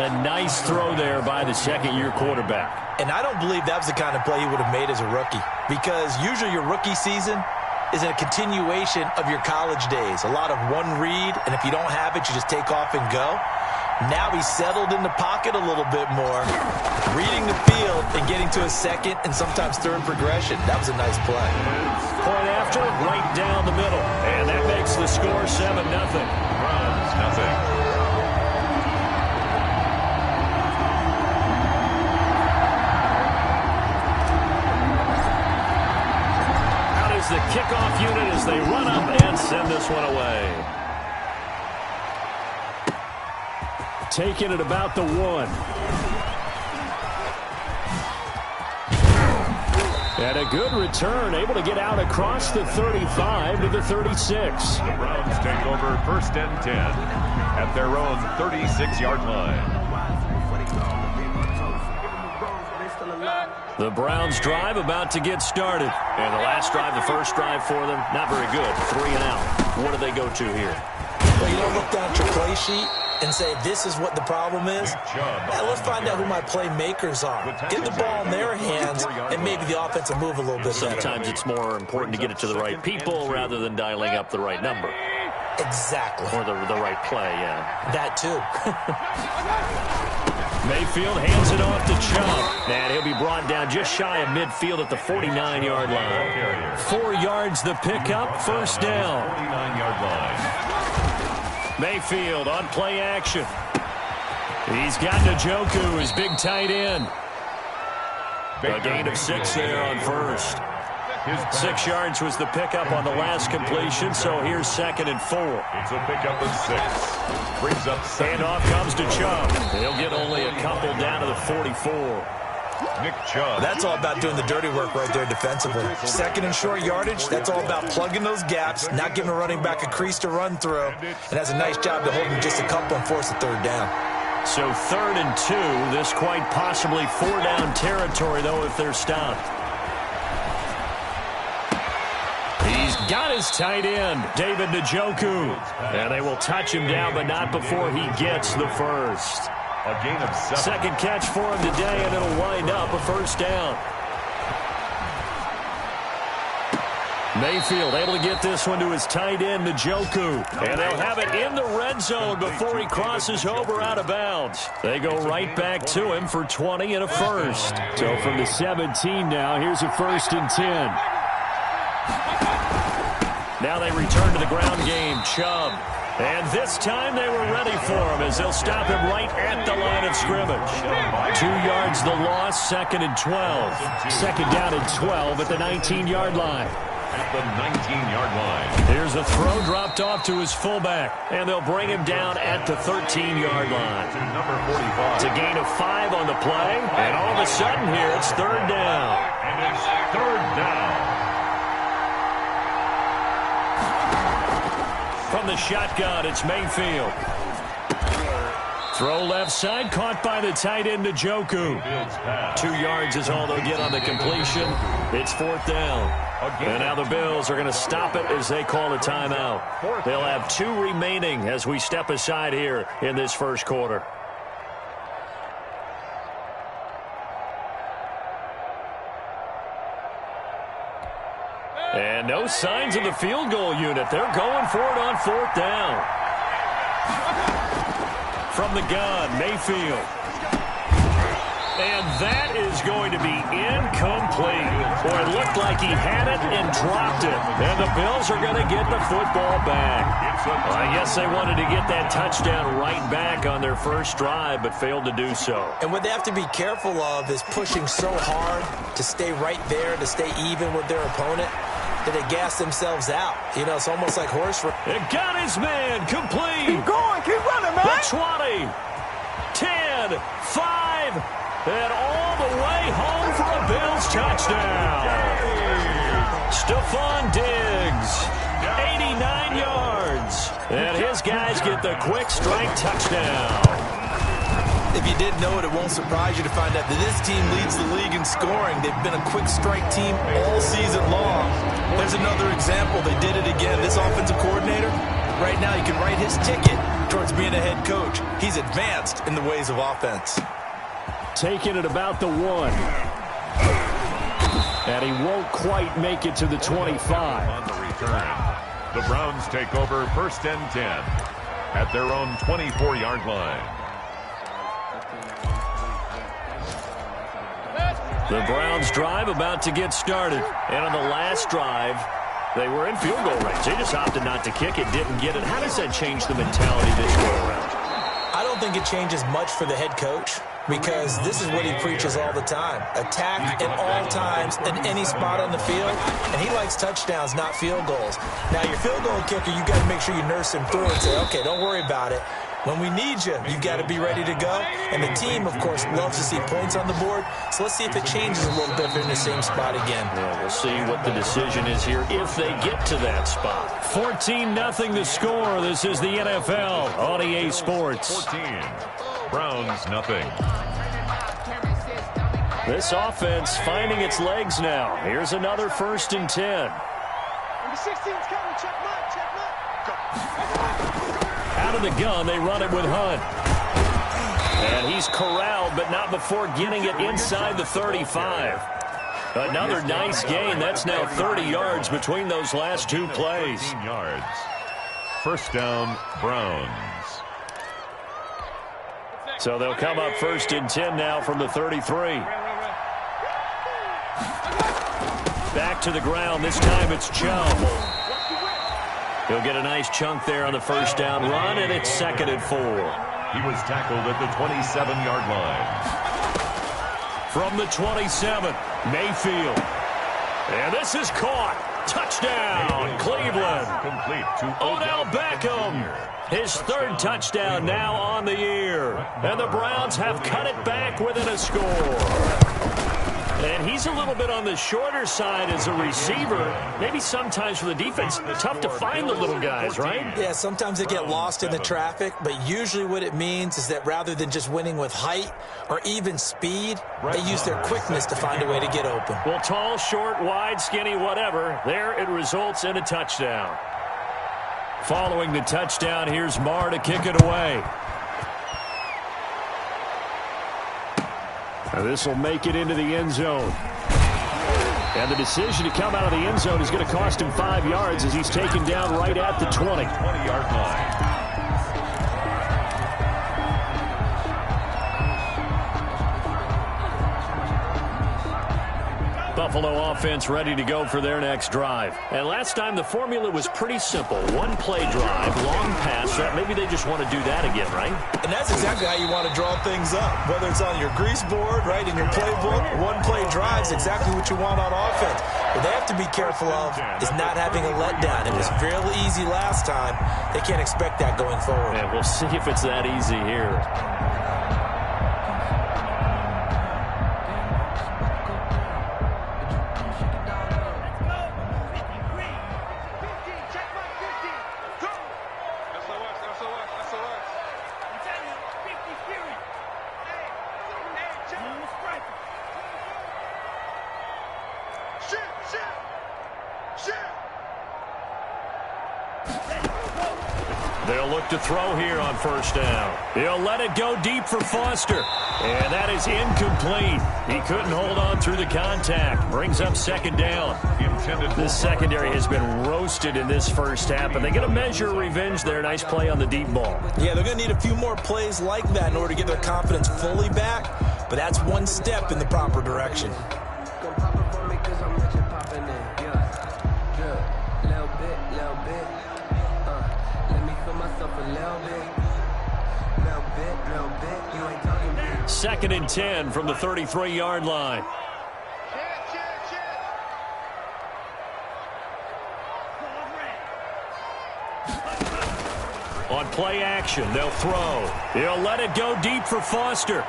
A nice throw there by the second-year quarterback. And I don't believe that was the kind of play he would have made as a rookie, because usually your rookie season is a continuation of your college days. A lot of one read, and if you don't have it, you just take off and go. Now he's settled in the pocket a little bit more, reading the field and getting to a second and sometimes third progression. That was a nice play. Point after, right down the middle. And that makes the score 7-0. Browns, nothing. Out is the kickoff unit as they run up and send this one away. Taking it about the 1. And a good return, able to get out across the 35 to the 36. The Browns take over 1st and 10 at their own 36-yard line. The Browns drive about to get started. And the last drive, the first drive for them, not very good. 3 and out. What do they go to here? Well, you don't look down at your play sheet and say, this is what the problem is. Now, let's find out who my playmakers are. Get the ball in their hands, and maybe the offense will move a little bit better. Sometimes it's more important to get it to the right people rather than dialing up the right number. Exactly. Or the right play, yeah. That, too. Mayfield hands it off to Chubb. And he'll be brought down just shy of midfield at the 49-yard line. 4 yards the pickup, first down. 49-yard line. Mayfield on play action. He's got Njoku, his big tight end. A gain of 6 there on first. 6 yards was the pickup on the last completion, so here's 2nd and 4. It's a pickup of 6. Brings up 7. Handoff comes to Chubb. He'll get only a couple down to the 44. Nick Chubb. That's all about doing the dirty work right there defensively. 2nd and short yardage, that's all about plugging those gaps, not giving a running back a crease to run through, and has a nice job to hold him just a couple and force a 3rd down. So 3rd and 2, this quite possibly 4-down territory, though, if they're stopped. He's got his tight end, David Njoku. And they will touch him down, but not before he gets the first. A gain of 7. 2nd catch for him today, and it'll wind up a first down. Mayfield able to get this one to his tight end, Njoku. And they'll have it in the red zone before he crosses over out of bounds. They go right back to him for 20 and a first. So from the 17 now, here's a 1st and 10. Now they return to the ground game, Chubb. And this time they were ready for him as they'll stop him right at the line of scrimmage. 2 yards the loss, 2nd and 12. 2nd down and 12 at the 19-yard line. At the 19-yard line. Here's a throw dropped off to his fullback, and they'll bring him down at the 13-yard line. To number 45. It's a gain of 5 on the play, and all of a sudden here it's 3rd down. And it's 3rd down. From the shotgun, it's Mayfield. Throw left side, caught by the tight end, Njoku. 2 yards is all they'll get on the completion. It's 4th down. And now the Bills are going to stop it as they call a timeout. They'll have 2 remaining as we step aside here in this first quarter. And no signs of the field goal unit. They're going for it on 4th down. From the gun, Mayfield. And that is going to be incomplete. Boy, it looked like he had it and dropped it. And the Bills are going to get the football back. Well, I guess they wanted to get that touchdown right back on their first drive, but failed to do so. And what they have to be careful of is pushing so hard to stay right there, to stay even with their opponent, that they gas themselves out. You know, it's almost like horse race. It got his man complete. Keep going, keep running, man. The 20, 10, 5, and all the way home for a Bills touchdown. Stephon Diggs, 89 yards. And his guys get the quick strike touchdown. if you didn't know it, it won't surprise you to find out that this team leads the league in scoring. They've been a quick strike team all season long. There's another example. They did it again. This offensive coordinator, right now, you can write his ticket towards being a head coach. He's advanced in the ways of offense. Taking it about the 1. And he won't quite make it to the 25. On the return, the Browns take over 1st and 10 at their own 24-yard line. The Browns drive about to get started. And on the last drive, they were in field goal range. They just opted not to kick it, didn't get it. How does that change the mentality this go around? I don't think it changes much for the head coach, because this is what he preaches all the time. Attack at all times in any spot on the field, and he likes touchdowns, not field goals. Now, your field goal kicker, you got to make sure you nurse him through and say, okay, don't worry about it. When we need you, you've got to be ready to go. And the team, of course, loves to see points on the board. So let's see if it changes a little bit if they're in the same spot again. Well, we'll see what the decision is here if they get to that spot. 14-0 the score. This is the NFL on EA Sports. 14. Browns, nothing. This offense finding its legs now. Here's another 1st and 10. Number 16's coming. Check mark. Out of the gun, they run it with Hunt. And he's corralled, but not before getting it inside the 35. Another nice gain. That's now 30 yards between those last 2 plays. 13 yards. 1st down, Browns. So they'll come up 1st and 10 now from the 33. Back to the ground. This time it's Chubb. He'll get a nice chunk there on the 1st down run, and it's 2nd and 4. He was tackled at the 27-yard line. From the 27, Mayfield. And this is caught. Touchdown, Cleveland. Complete to Odell Beckham. His 3rd touchdown now on the year. And the Browns have cut it back within a score. And he's a little bit on the shorter side as a receiver. Maybe sometimes for the defense, tough to find the little guys, right? Yeah, sometimes they get lost in the traffic, but usually what it means is that rather than just winning with height or even speed, they use their quickness to find a way to get open. Well, tall, short, wide, skinny, whatever, there it results in a touchdown. Following the touchdown, here's Marr to kick it away. Now this will make it into the end zone. And the decision to come out of the end zone is going to cost him 5 yards as he's taken down right at the 20. 20-yard line. Buffalo offense ready to go for their next drive. And last time the formula was pretty simple. 1 play drive, long pass. Maybe they just want to do that again, right? And that's exactly how you want to draw things up. Whether it's on your grease board, right, in your playbook, 1 play drive is exactly what you want on offense. What they have to be careful of is not having a letdown. It was fairly easy last time. They can't expect that going forward. And we'll see if it's that easy here. They'll look to throw here on 1st down. He'll let it go deep for Foster. And that is incomplete. He couldn't hold on through the contact. Brings up 2nd down. This secondary has been roasted in this first half, but they're going to measure revenge there. Nice play on the deep ball. Yeah, they're going to need a few more plays like that in order to get their confidence fully back, but that's 1 step in the proper direction. Second and 10 from the 33-yard line. On play action, they'll throw. He'll let it go deep for Foster.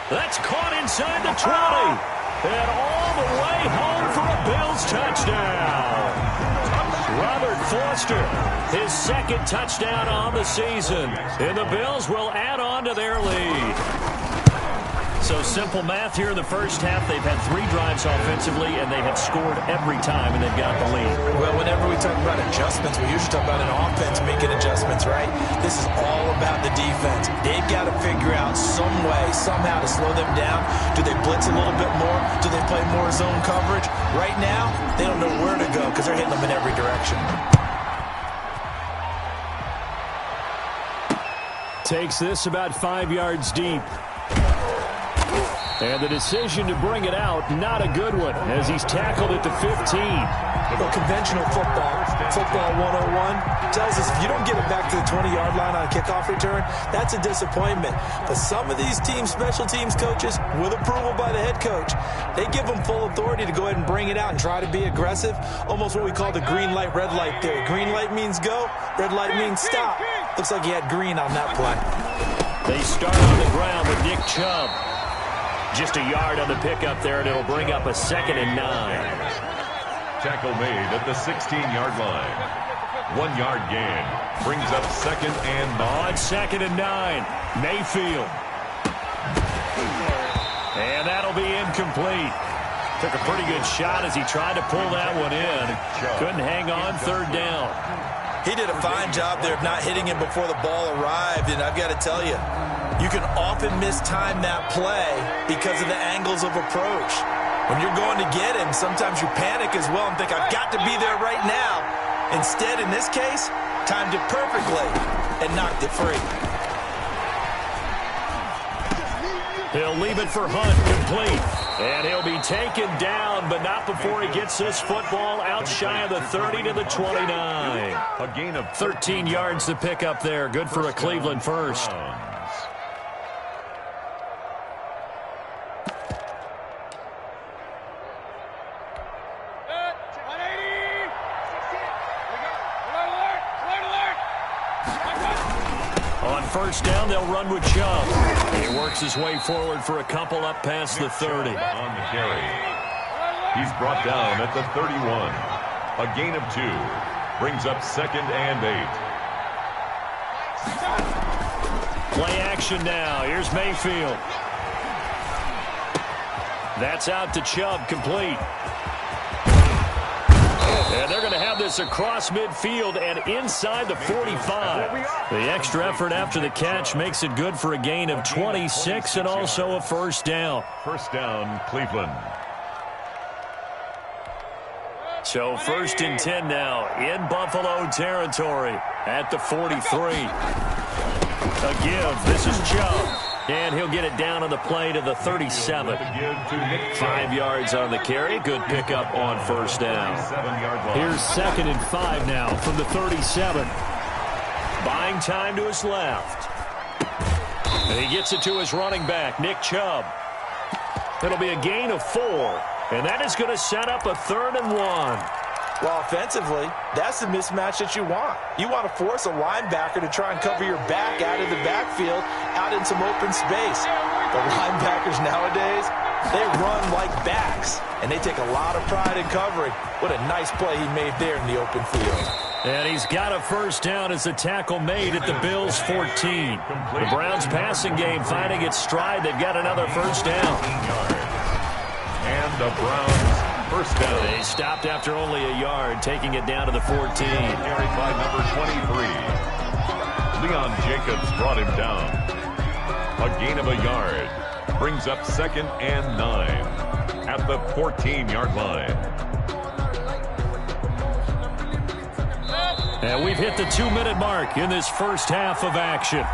That's caught inside the 20. And all the way home for a Bills touchdown. Robert Foster, his second touchdown on the season. And the Bills will add on to their lead. So simple math here in the first half. They've had 3 drives offensively, and they have scored every time, and they've got the lead. Well, whenever we talk about adjustments, we usually talk about an offense making adjustments, right? This is all about the defense. They've got to figure out some way, somehow to slow them down. Do they blitz a little bit more? Do they play more zone coverage? Right now, they don't know where to go because they're hitting them in every direction. Takes this about 5 yards deep. And the decision to bring it out, not a good one, as he's tackled at the 15. Well, conventional football 101, tells us if you don't get it back to the 20-yard line on a kickoff return, that's a disappointment. But some of these teams, special teams coaches, with approval by the head coach, they give them full authority to go ahead and bring it out and try to be aggressive, almost what we call the green light, red light theory. Green light means go, red light means stop. Looks like he had green on that play. They start on the ground with Nick Chubb. Just a yard on the pickup there, and it'll bring up a 2nd and 9. Tackle made at the 16-yard line. 1 yard gain. Brings up 2nd and 9. On 2nd and 9, Mayfield. And that'll be incomplete. Took a pretty good shot as he tried to pull that one in. Couldn't hang on 3rd down. He did a fine job there of not hitting him before the ball arrived, and I've got to tell you, you can often mistime that play because of the angles of approach. When you're going to get him, sometimes you panic as well and think, I've got to be there right now. Instead, in this case, timed it perfectly and knocked it free. He'll leave it for Hunt, complete. And he'll be taken down, but not before he gets this football out shy of the 30 to the 29. A gain of 13 yards to pick up there. Good for a Cleveland first. First down, they'll run with Chubb. He works his way forward for a couple up past the 30. On the carry. He's brought down at the 31. A gain of 2. Brings up 2nd and 8. Play action now. Here's Mayfield. That's out to Chubb, complete. And they're going to have this across midfield and inside the 45. The extra effort after the catch makes it good for a gain of 26 and also a first down. First down, Cleveland. So 1st and 10 now in Buffalo territory at the 43. A give. This is Chubb. And he'll get it down on the play to the 37. 5 yards on the carry. Good pickup on first down. Here's 2nd and 5 now from the 37. Buying time to his left. And he gets it to his running back, Nick Chubb. It'll be a gain of 4. And that is going to set up a 3rd and 1. Well, offensively, that's the mismatch that you want. You want to force a linebacker to try and cover your back out of the backfield, out in some open space. The linebackers nowadays, they run like backs, and they take a lot of pride in covering. What a nice play he made there in the open field. And he's got a first down as the tackle made at the Bills' 14. The Browns' passing game finding its stride. They've got another first down. And the Browns first down. They stopped after only a yard, taking it down to the 14. Carried by number 23. Leon Jacobs brought him down. A gain of a yard. Brings up 2nd and 9 at the 14-yard line. And we've hit the 2-minute mark in this first half of action.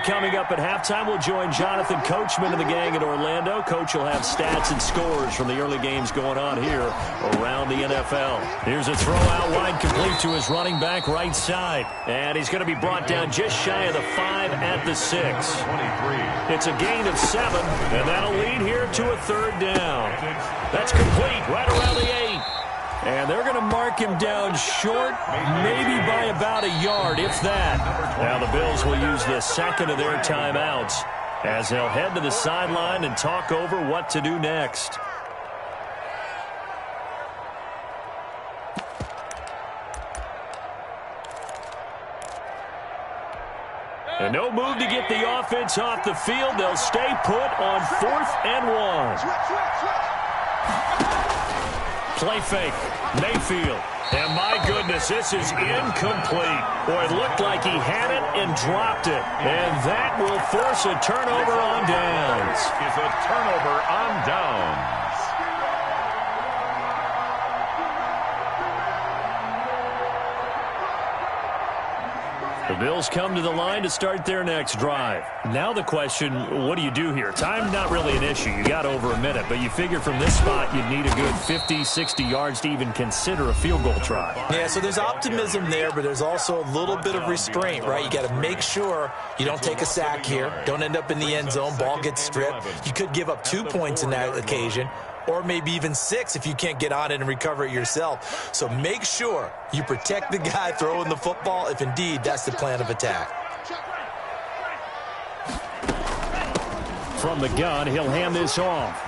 Coming up at halftime, we'll join Jonathan Coachman and the gang in Orlando. Coach will have stats and scores from the early games going on here around the NFL. Here's a throw out wide, complete to his running back right side. And he's going to be brought down just shy of the 5 at the 6. 23. It's a gain of 7, and that'll lead here to a 3rd down. That's complete right around the 8. And And they're going to mark him down short, maybe by about a yard, if that. Now the Bills will use the second of their timeouts as they'll head to the sideline and talk over what to do next. And no move to get the offense off the field. They'll stay put on 4th and 1. Play fake. Mayfield. And my goodness, this is incomplete. Boy, it looked like he had it and dropped it. And that will force a turnover on downs. Is a turnover on downs. The Bills come to the line to start their next drive. Now the question, what do you do here? Time's not really an issue. You got over a minute, but you figure from this spot you'd need a good 50, 60 yards to even consider a field goal try. Yeah, so there's optimism there, but there's also a little bit of restraint, right? You got to make sure you don't take a sack here. Don't end up in the end zone. Ball gets stripped. You could give up 2 points in that occasion, or maybe even 6 if you can't get on it and recover it yourself. So make sure you protect the guy throwing the football if indeed that's the plan of attack. From the gun, he'll hand this off.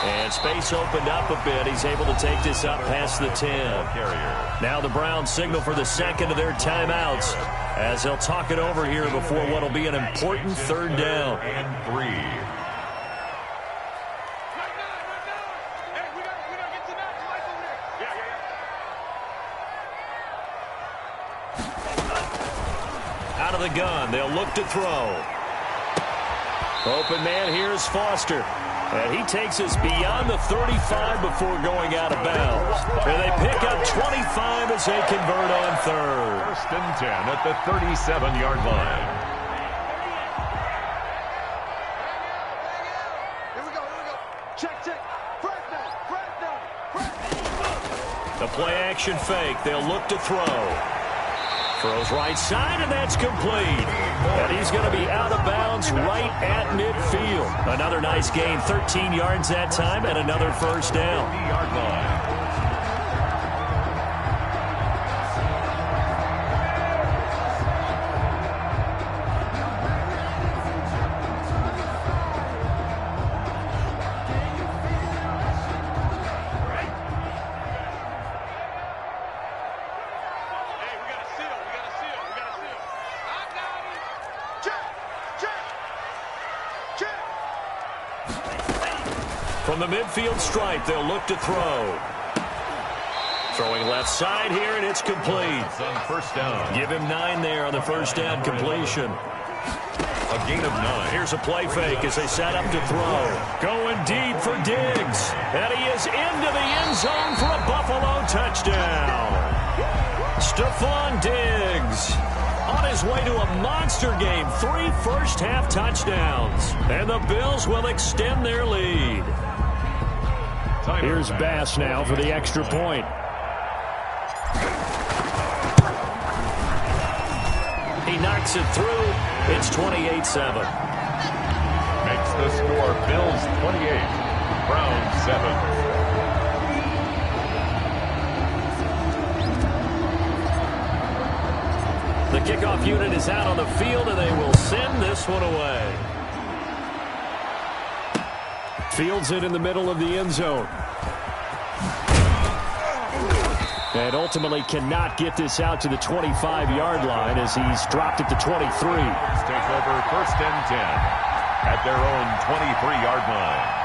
And space opened up a bit. He's able to take this up past the 10. Now the Browns signal for the second of their timeouts as they'll talk it over here before what will be an important 3rd down. And 3. Out of the gun, they'll look to throw. Open man here is Foster. And he takes us beyond the 35 before going out of bounds. And they pick up 25 as they convert on 3rd. 1st and 10 at the 37-yard line. Here we go. Check. The play action fake. They'll look to throw. Throws right side, and that's complete. And he's going to be out of bounds right at midfield. Another nice gain, 13 yards that time, and another 1st down. 50-yard line. From the midfield stripe, they'll look to throw. Throwing left side here, and it's complete. On 1st down. Give him 9 there on the 1st down completion. A gain of 9. Here's a play fake as they set up to throw. Going deep for Diggs. And he is into the end zone for a Buffalo touchdown. Stephon Diggs on his way to a monster game. 3 first-half touchdowns. And the Bills will extend their lead. Here's Bass now for the extra point. He knocks it through. It's 28-7. Makes the score Bills 28, Browns 7. The kickoff unit is out on the field, and they will send this one away. Fields it in the middle of the end zone. And ultimately cannot get this out to the 25-yard line as he's dropped it to 23. Take over 1st and 10 at their own 23-yard line.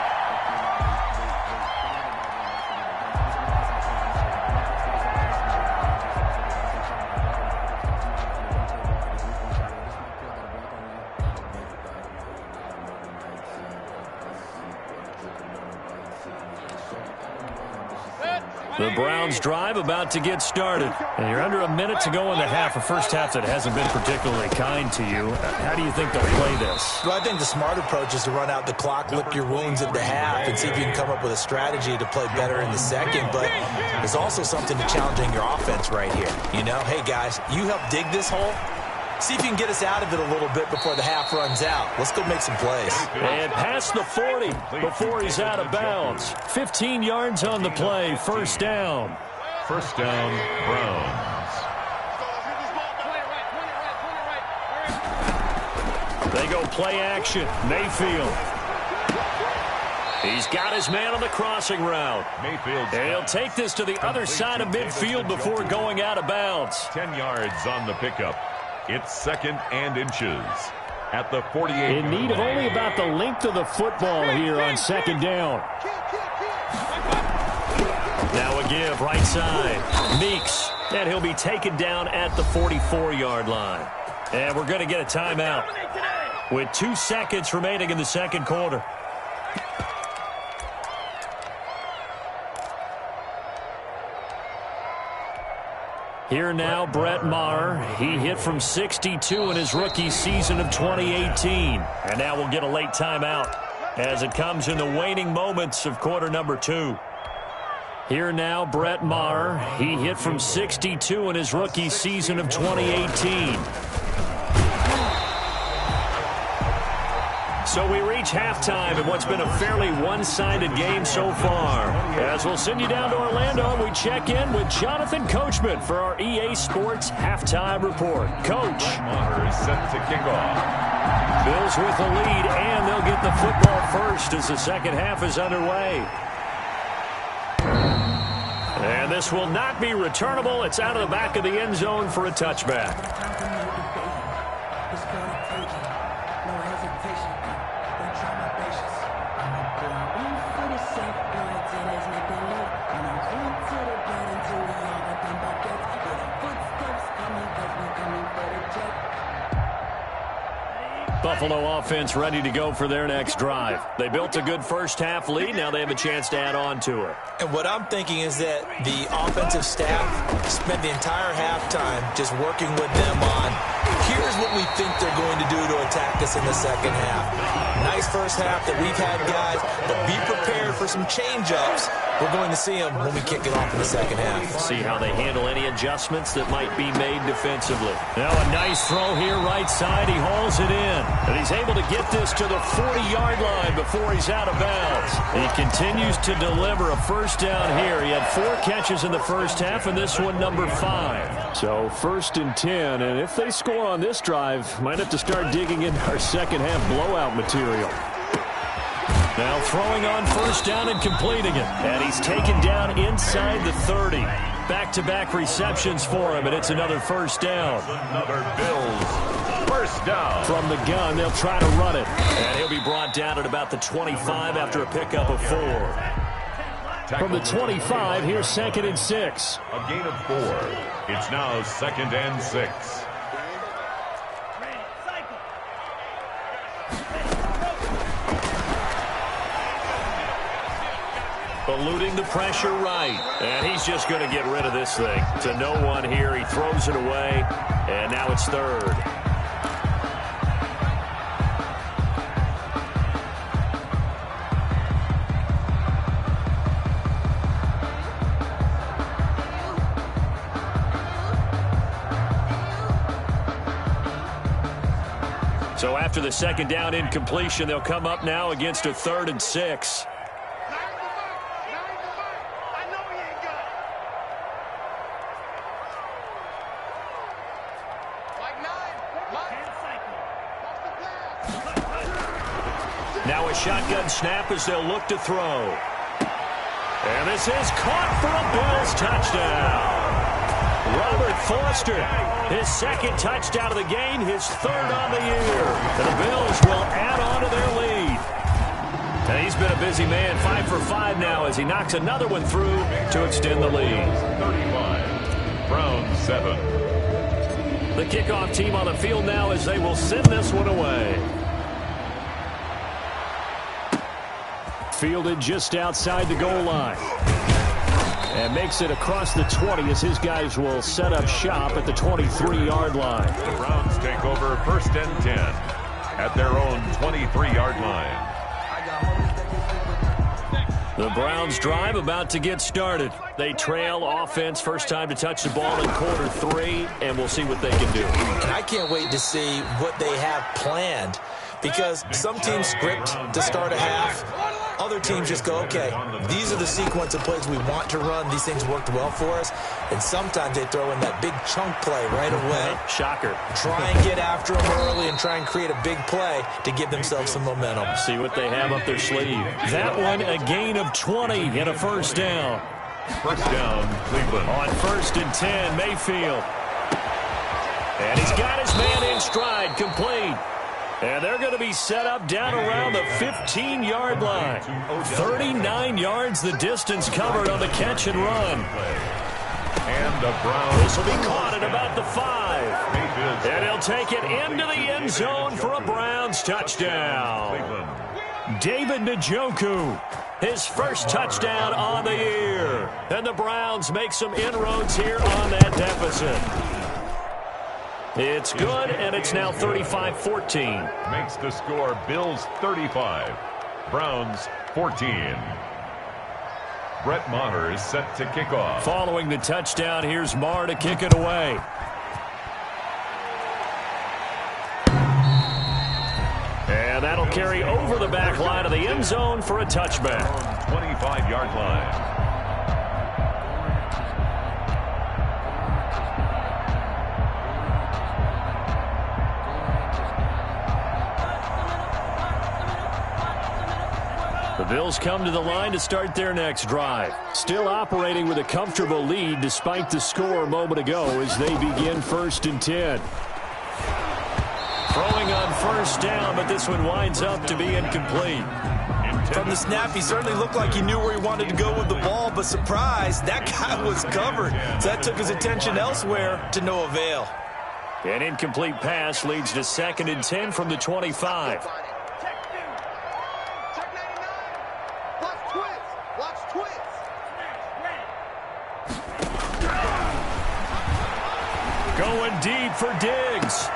The Browns drive about to get started. And you're under a minute to go in the half, a first half that hasn't been particularly kind to you. How do you think they'll play this? Well, I think the smart approach is to run out the clock, lick your wounds at the half, and see if you can come up with a strategy to play better in the second. But there's also something to challenging your offense right here. You know, hey, guys, you help dig this hole. see if you can get us out of it a little bit before the half runs out. Let's go make some plays. And past the 40 before he's out of bounds. 15 yards on the play, first down. First down, Browns. They go play action. Mayfield. He's got his man on the crossing route. Mayfield. And he'll take this to the other side of midfield before going out of bounds. 10 yards on the pickup. It's second and inches at the 48. In need of only about the length of the football here on second down. Now a give, right side. Meeks. And he'll be taken down at the 44-yard line. And we're going to get a timeout with 2 seconds remaining in the second quarter. Here now, Brett Maher. He hit from 62 in his rookie season of 2018. And now we'll get a late timeout as it comes in the waning moments of quarter number 2. Here now, Brett Maher. He hit from 62 in his rookie season of 2018. So we reach halftime in what's been a fairly one-sided game so far. As we'll send you down to Orlando, we check in with Jonathan Coachman for our EA Sports Halftime Report. Coach. Maher is set to kick off. Bills with the lead, and they'll get the football first as the second half is underway. And this will not be returnable. It's out of the back of the end zone for a touchback. Buffalo offense ready to go for their next drive. They built a good first-half lead. Now they have a chance to add on to it. And what I'm thinking is that the offensive staff spent the entire halftime just working with them on, here's what we think they're going to do to attack us in the second half. Nice first half that we've had, guys, but be prepared for some change-ups. We're going to see them when we kick it off in the second half. See how they handle any adjustments that might be made defensively. Now a nice throw here, right side. He hauls it in. And he's able to get this to the 40-yard line before he's out of bounds. He continues to deliver a first down here. He had 4 catches in the first half, and this one number 5. So first and 10, and if they score on this drive, might have to start digging in our second half blowout material. Now throwing on first down and completing it. And he's taken down inside the 30. Back-to-back receptions for him, and it's another first down. Another Bills first down. From the gun, they'll try to run it. And he'll be brought down at about the 25 after a pickup of 4. From the 25, here's second and 6. A gain of 4. It's now second and 6. Eluding the pressure right. And he's just going to get rid of this thing. To no one here. He throws it away. And now it's third. So after the second down incompletion, they'll come up now against a 3rd and 6. Now a shotgun snap as they'll look to throw. And this is caught for a Bills touchdown. Robert Foster, his second touchdown of the game, his 3rd on the year. And the Bills will add on to their lead. And he's been a busy man, 5 for 5 now as he knocks another one through to extend the lead. 35, Browns 7. The kickoff team on the field now as they will send this one away. Fielded just outside the goal line. And makes it across the 20 as his guys will set up shop at the 23-yard line. The Browns take over first and 10 at their own 23-yard line. The Browns drive about to get started. They trail offense, first time to touch the ball in quarter 3, and we'll see what they can do. And I can't wait to see what they have planned, because some teams script to start a half. Other teams just go, okay, these are the sequence of plays we want to run. These things worked well for us. And sometimes they throw in that big chunk play right away. Shocker. Try and get after them early and try and create a big play to give themselves some momentum. See what they have up their sleeve. That one, a gain of 20 and a first down. First down, Cleveland. On 1st and 10, Mayfield. And he's got his man in stride, complete. And they're going to be set up down around the 15-yard line. 39 yards the distance covered on the catch and run. And the Browns. This will be caught at about the 5. And he'll take it into the end zone for a Browns touchdown. David Njoku, his first touchdown on the year. And the Browns make some inroads here on that deficit. It's good, and it's now 35-14. Makes the score Bills 35, Browns 14. Brett Maher is set to kick off. Following the touchdown, here's Maher to kick it away. And that'll carry over the back line of the end zone for a touchback. 25-yard line. The Bills come to the line to start their next drive. Still operating with a comfortable lead despite the score a moment ago as they begin 1st and 10. Throwing on first down, but this one winds up to be incomplete. From the snap, he certainly looked like he knew where he wanted to go with the ball, but surprise, that guy was covered. So that took his attention elsewhere to no avail. An incomplete pass leads to 2nd and 10 from the 25. Going deep for Diggs.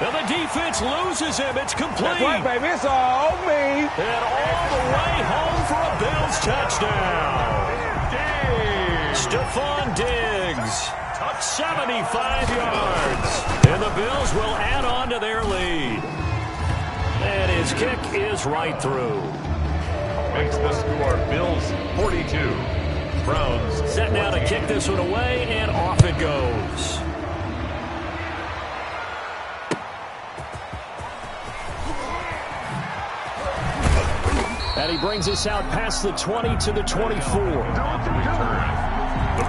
And the defense loses him. It's complete. That's right, baby. It's all me. And all the way home for a Bills touchdown. Stephon Diggs. 75 yards. And the Bills will add on to their lead. And his kick is right through. Makes the score Bills 42, Browns set now to kick this one away, and off it goes. And he brings us out past the 20 to the 24. The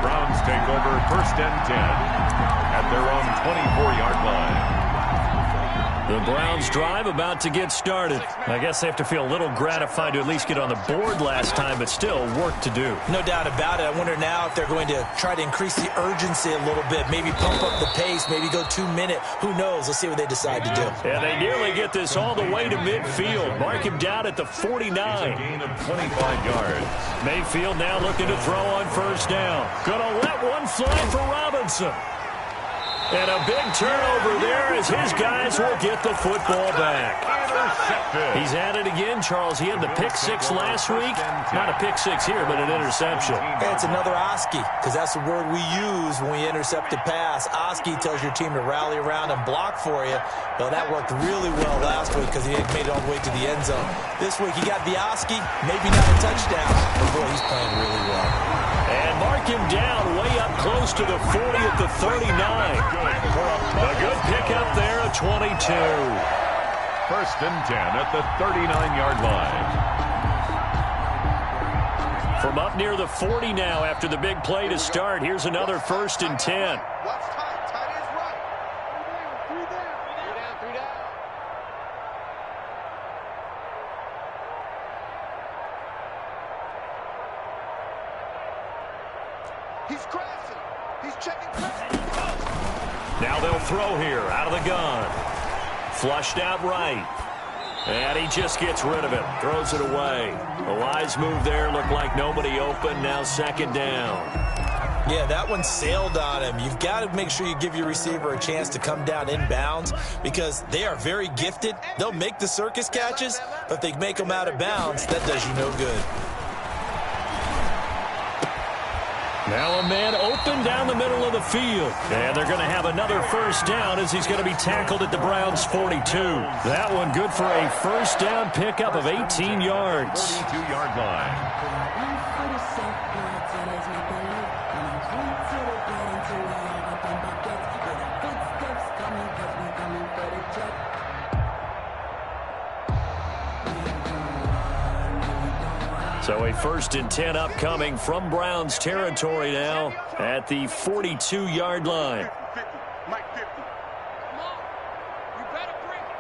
Browns take over 1st and 10 at their own 24-yard line. The Browns drive about to get started. I guess they have to feel a little gratified to at least get on the board last time, but still work to do. No doubt about it. I wonder now if they're going to try to increase the urgency a little bit, maybe pump up the pace, maybe go 2-minute. Who knows? Let's see what they decide to do. And they nearly get this all the way to midfield. Mark him down at the 49. Gain of 25 yards. Mayfield now looking to throw on first down. Gonna let one fly for Robinson. And a big turnover there as his guys will get the football back. He's at it again, Charles. He had the pick 6 last week. Not a pick 6 here, but an interception. Yeah, it's another Oski, because that's the word we use when we intercept a pass. Oski tells your team to rally around and block for you. Well, that worked really well last week because he made it all the way to the end zone. This week he got the Oski, maybe not a touchdown, but boy, he's playing really well. And mark him down way up close to the 40 at the 39. A good pickup there at 22. 1st and 10 at the 39-yard line. From up near the 40 now after the big play to start, here's another 1st and 10. He's crashing. He's checking. Now they'll throw here out of the gun. Flushed out right. And he just gets rid of it. Throws it away. A wise move there. Looked like nobody open. Now 2nd down. Yeah, that one sailed on him. You've got to make sure you give your receiver a chance to come down inbounds because they are very gifted. They'll make the circus catches, but if they make them out of bounds, that does you no good. Now a man open down the middle of the field. And they're going to have another first down as he's going to be tackled at the Browns' 42. That one good for a first down pickup of 18 yards. 42-yard line. So a 1st and 10 upcoming from Browns territory now at the 42-yard line. Mike 50. Come on. You better bring it.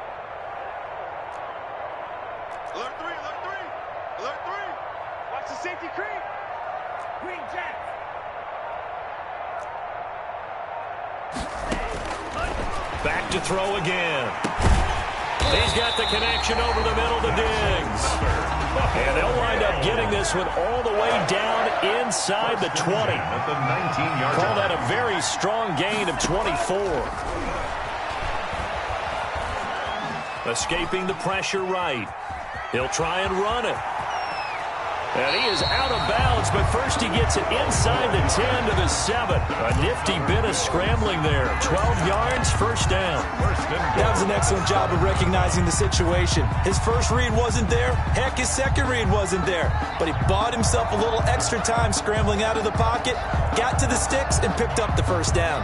Alert 3, alert 3. Alert 3. Watch the safety creep. Green Jack. Back to throw again. He's got the connection over the middle to Diggs. And they'll wind up getting this one all the way down inside the 20. At the 19-yard line. Call that a very strong gain of 24. Escaping the pressure right. He'll try and run it. And he is out of bounds, but first he gets it inside the 10 to the 7. A nifty bit of scrambling there. 12 yards, first down. That was an excellent job of recognizing the situation. His first read wasn't there. Heck, his second read wasn't there. But he bought himself a little extra time scrambling out of the pocket, got to the sticks, and picked up the first down.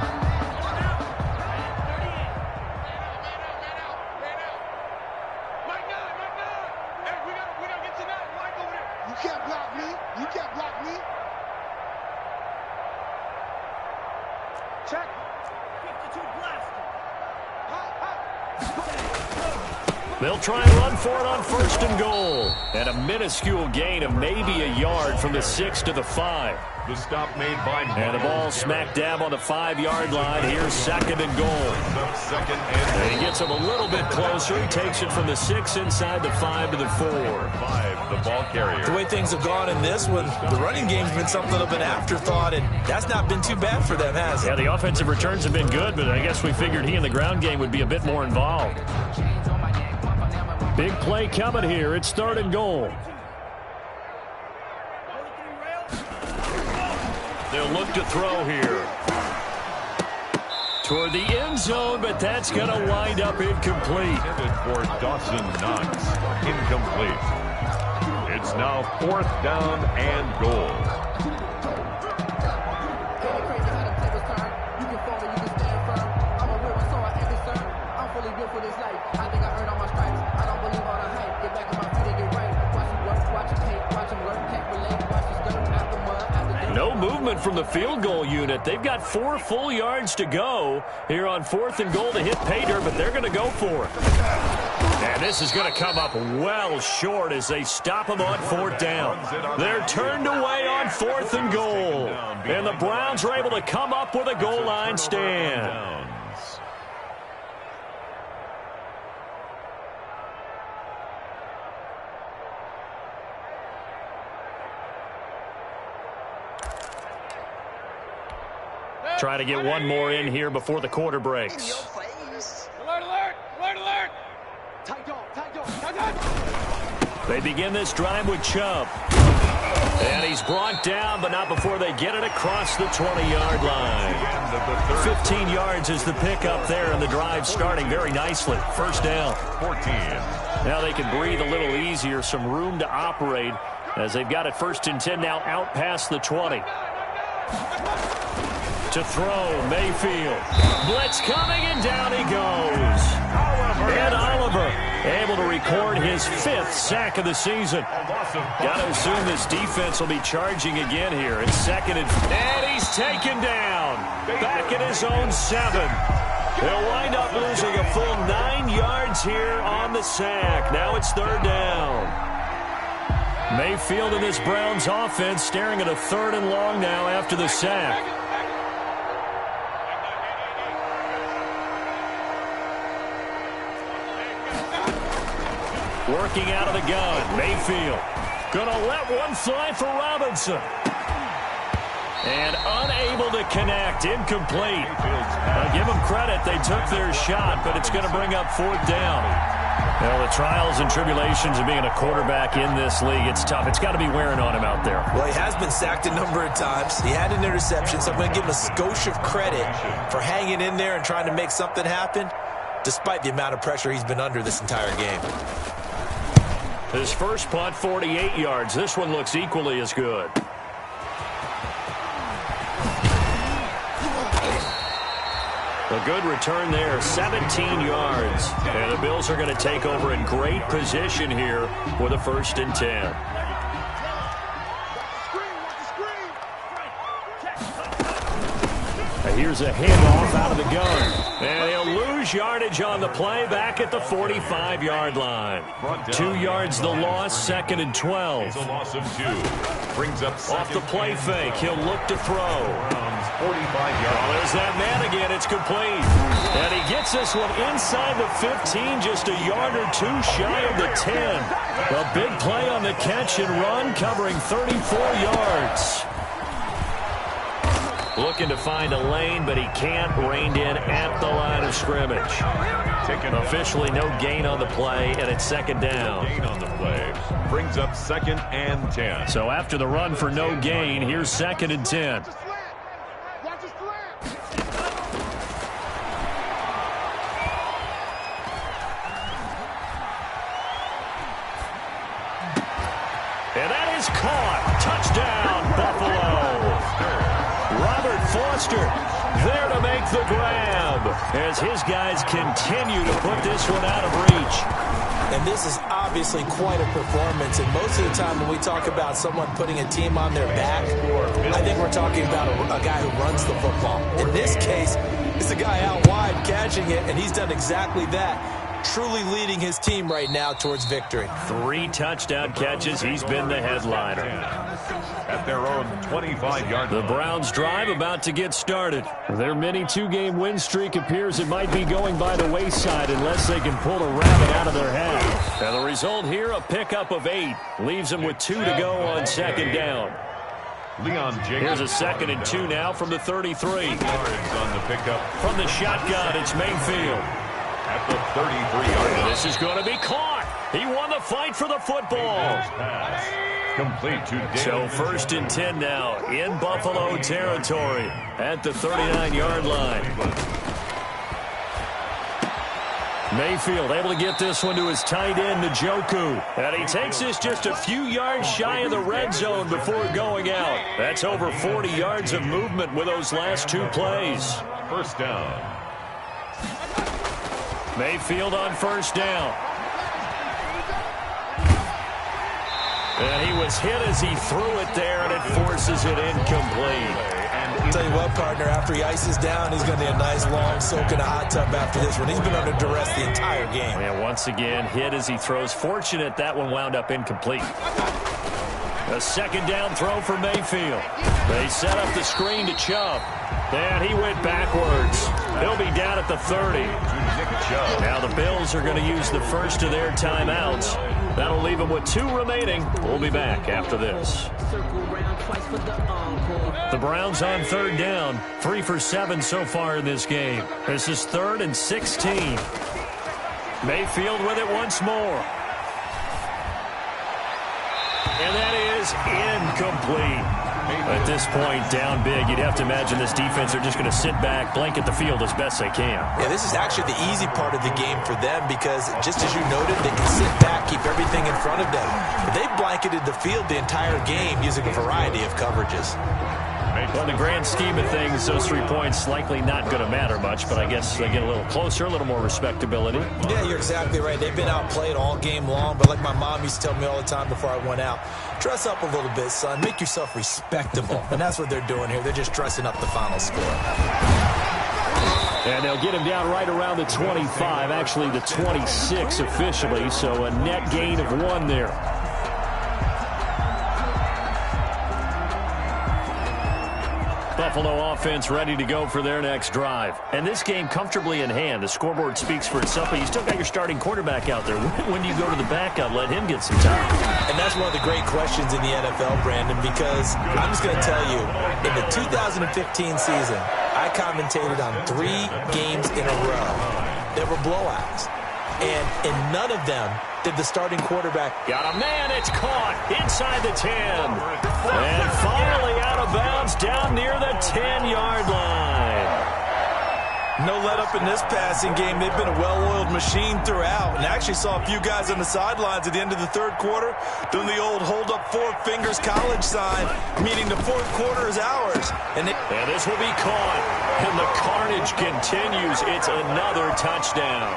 They'll try and run for it on 1st and goal. And a minuscule gain of maybe a yard from the 6 to the 5. The stop made by And the ball smack dab on the 5-yard line. Here's 2nd and goal. Second and he gets him a little bit closer. He takes it from the 6 inside the 5 to the 4. 5, the ball carrier. The way things have gone in this one, the running game's been something of an afterthought, and that's not been too bad for them, has it? Yeah, the offensive returns have been good, but I guess we figured he in the ground game would be a bit more involved. Big play coming here. It's 3rd and goal. They'll look to throw here. Toward the end zone, but that's going to wind up incomplete. Intended for Dawson Knox. Incomplete. It's now 4th down and goal. No movement from the field goal unit. They've got 4 full yards to go here on 4th and goal to hit pay dirt, but they're going to go for it. And this is going to come up well short as they stop him on 4th down. They're turned away on 4th and goal. And the Browns are able to come up with a goal line stand. Try to get one more in here before the quarter breaks. Alert, alert, alert, alert. Tight dog, tight dog, tight dog. They begin this drive with Chubb. And he's brought down, but not before they get it across the 20-yard line. 15 yards is the pickup there, and the drive starting very nicely. First down. 14. Now they can breathe a little easier, some room to operate as they've got it 1st and 10 now out past the 20. To throw, Mayfield. Blitz coming, and down he goes. And Oliver able to record his 5th sack of the season. Got to assume this defense will be charging again here. It's 2nd and he's taken down. Back at his own 7. He'll wind up losing a full 9 yards here on the sack. Now it's 3rd down. Mayfield and this Browns offense staring at a 3rd and long now after the sack. Working out of the gun. Mayfield gonna let one fly for Robinson. And unable to connect. Incomplete. I'll give them credit. They took their shot, but it's going to bring up 4th down. Well, the trials and tribulations of being a quarterback in this league, it's tough. It's got to be wearing on him out there. Well, he has been sacked a number of times. He had an interception, so I'm going to give him a skosh of credit for hanging in there and trying to make something happen, despite the amount of pressure he's been under this entire game. His first punt, 48 yards. This one looks equally as good. A good return there, 17 yards. And the Bills are going to take over in great position here with a 1st and 10. Here's a handoff out of the gun. And he'll lose yardage on the play back at the 45-yard line. 2 yards the loss, 2nd and 12. It's a loss of 2. Brings up off the play fake. He'll look to throw. 45 yards. Oh, there's that man again. It's complete. And he gets this one inside the 15, just a yard or two shy of the 10. A big play on the catch and run, covering 34 yards. Looking to find a lane, but he can't. Reined in at the line of scrimmage. Officially no gain on the play, and it's 2nd down. Gain on the play. Brings up 2nd and 10. So after the run for no gain, here's 2nd and 10. And that is caught. Touchdown, Buffalo. Robert Foster there to make the grab as his guys continue to put this one out of reach. And this is obviously quite a performance. And most of the time when we talk about someone putting a team on their back, I think we're talking about a guy who runs the football. In this case, it's a guy out wide catching it, and he's done exactly that. Truly leading his team right now towards victory. 3 touchdown catches. He's been the headliner. At their own 25-yard line. The Browns drive about to get started. Their mini 2-game win streak appears it might be going by the wayside unless they can pull a rabbit out of their hat. And the result here, a pickup of 8. Leaves them with 2 to go on 2nd down. Leon Jacobs. Here's a 2nd and 2 now from the 33. Yards on the pickup. From the shotgun, it's Mayfield. At the 33-yard line. This is going to be caught. He won the fight for the football. Complete to David. So 1st and 10 now in Buffalo territory at the 39-yard line. Mayfield able to get this one to his tight end, Njoku. And he takes this just a few yards shy of the red zone before going out. That's over 40 yards of movement with those last 2 plays. 1st down. Mayfield on 1st down. And he was hit as he threw it there, and it forces it incomplete. I'll tell you what, partner, after he ices down, he's going to need a nice long soak in a hot tub after this one. He's been under duress the entire game. And once again, hit as he throws. Fortunate that one wound up incomplete. A 2nd down throw for Mayfield. They set up the screen to Chubb. And he went backwards. He'll be down at the 30. Now the Bills are going to use the first of their timeouts. That'll leave them with 2 remaining. We'll be back after this. The Browns on 3rd down. 3 for 7 so far in this game. This is 3rd and 16. Mayfield with it once more. And that is incomplete. At this point, down big, you'd have to imagine this defense are just going to sit back, blanket the field as best they can. Yeah, this is actually the easy part of the game for them because, just as you noted, they can sit back, keep everything in front of them. But they've blanketed the field the entire game using a variety of coverages. Well, in the grand scheme of things, those 3 points likely not going to matter much, but I guess they get a little closer, a little more respectability. Yeah, you're exactly right. They've been outplayed all game long, but like my mom used to tell me all the time before I went out, dress up a little bit, son. Make yourself respectable. And that's what they're doing here. They're just dressing up the final score. And they'll get him down right around the 25, actually the 26 officially, so a net gain of 1 there. Buffalo offense ready to go for their next drive. And this game comfortably in hand. The scoreboard speaks for itself, but you still got your starting quarterback out there. When do you go to the backup, let him get some time? And that's one of the great questions in the NFL, Brandon, because I'm just going to tell you, in the 2015 season, I commentated on 3 games in a row that were blowouts. And in none of them did the starting quarterback. Got a man, it's caught inside the 10. And finally out of bounds down near the 10-yard line. No let up in this passing game. They've been a well-oiled machine throughout. And I actually saw a few guys on the sidelines at the end of the third quarter doing the old hold up 4 fingers college sign, meaning the fourth quarter is ours. And this will be caught. And the carnage continues. It's another touchdown.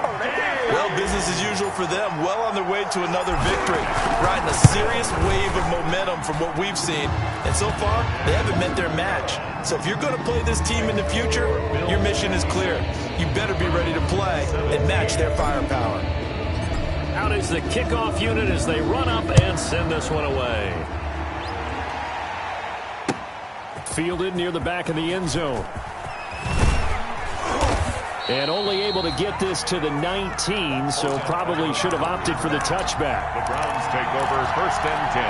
Well, business as usual for them. Well on their way to another victory. Riding a serious wave of momentum from what we've seen. And so far, they haven't met their match. So if you're going to play this team in the future, your mission is clear. You better be ready to play and match their firepower. Out is the kickoff unit as they run up and send this one away. Fielded near the back of the end zone. And only able to get this to the 19, so probably should have opted for the touchback. The Browns take over first and 10.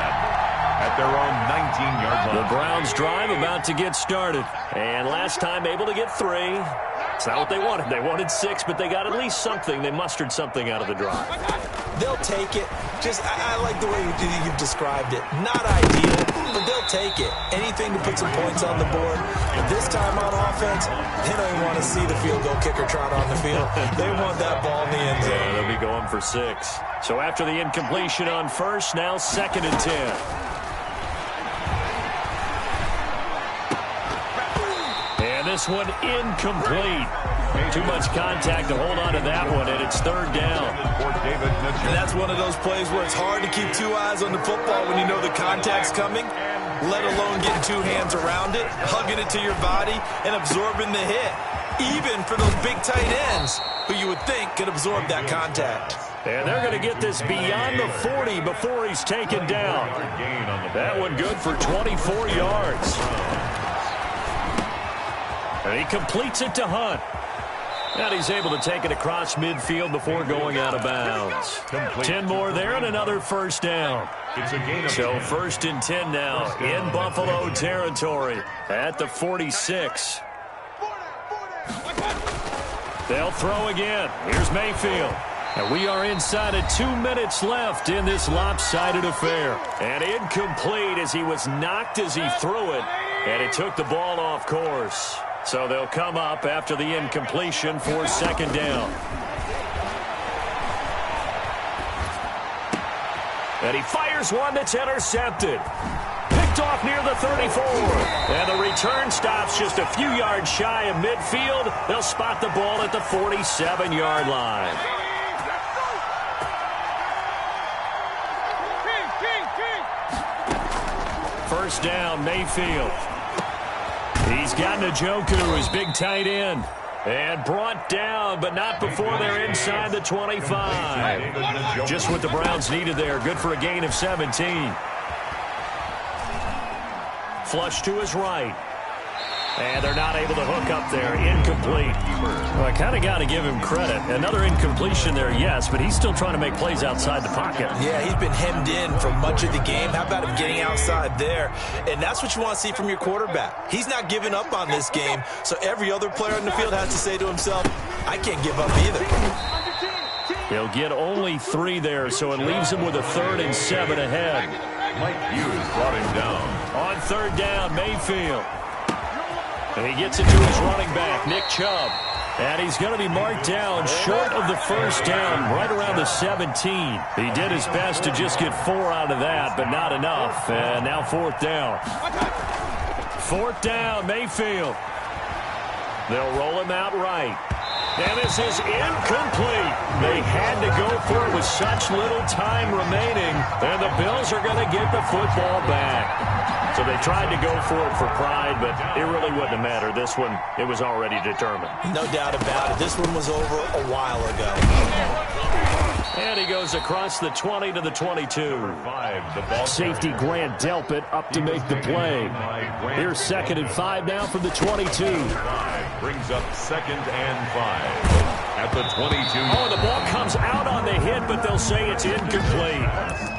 At their own 19-yard line. The Browns drive about to get started. And last time able to get 3. It's not what they wanted. They wanted 6, but they got at least something. They mustered something out of the drive. They'll take it. I like the way you've described it. Not ideal, but they'll take it. Anything to put some points on the board. But this time on offense, they don't even want to see the field goal kicker trot on the field. They want that ball in the end zone. Yeah, they'll be going for 6. So after the incompletion on first, now 2nd and 10. This one incomplete. Too much contact to hold on to that one, and it's 3rd down. And that's one of those plays where it's hard to keep 2 eyes on the football when you know the contact's coming, let alone getting 2 hands around it, hugging it to your body, and absorbing the hit. Even for those big tight ends who you would think could absorb that contact. And they're going to get this beyond the 40 before he's taken down. That one good for 24 yards. And he completes it to Hunt. And he's able to take it across midfield before going out of bounds. 10 more there and another 1st down. So 1st and 10 now in Buffalo territory at the 46. They'll throw again. Here's Mayfield. And we are inside of 2 minutes left in this lopsided affair. And incomplete as he was knocked as he threw it. And it took the ball off course. So they'll come up after the incompletion for 2nd down. And he fires one that's intercepted. Picked off near the 34. And the return stops just a few yards shy of midfield. They'll spot the ball at the 47-yard line. First down, Mayfield. He's got Njoku, his big tight end. And brought down, but not before they're inside the 25. Just what the Browns needed there. Good for a gain of 17. Flush to his right. And they're not able to hook up there. Incomplete. Well, I kind of got to give him credit. Another incompletion there, yes, but he's still trying to make plays outside the pocket. Yeah, he's been hemmed in for much of the game. How about him getting outside there? And that's what you want to see from your quarterback. He's not giving up on this game, so every other player on the field has to say to himself, I can't give up either. He'll get only 3 there, so it leaves him with a 3rd and 7 ahead. Mike Hughes brought him down. On 3rd down, Mayfield. And he gets it to his running back, Nick Chubb. And he's going to be marked down short of the 1st down, right around the 17. He did his best to just get 4 out of that, but not enough. And now 4th down. 4th down, Mayfield. They'll roll him out right. And this is incomplete. They had to go for it with such little time remaining. And the Bills are going to get the football back. So they tried to go for it for pride, but it really wouldn't have mattered. This one, it was already determined. No doubt about it. This one was over a while ago. And he goes across the 20 to the 22. Safety Grant Delpit up to make the play. Here's 2nd and 5 now from the 22. Brings up 2nd and 5 at the 22. Oh, the ball comes out on the hit, but they'll say it's incomplete.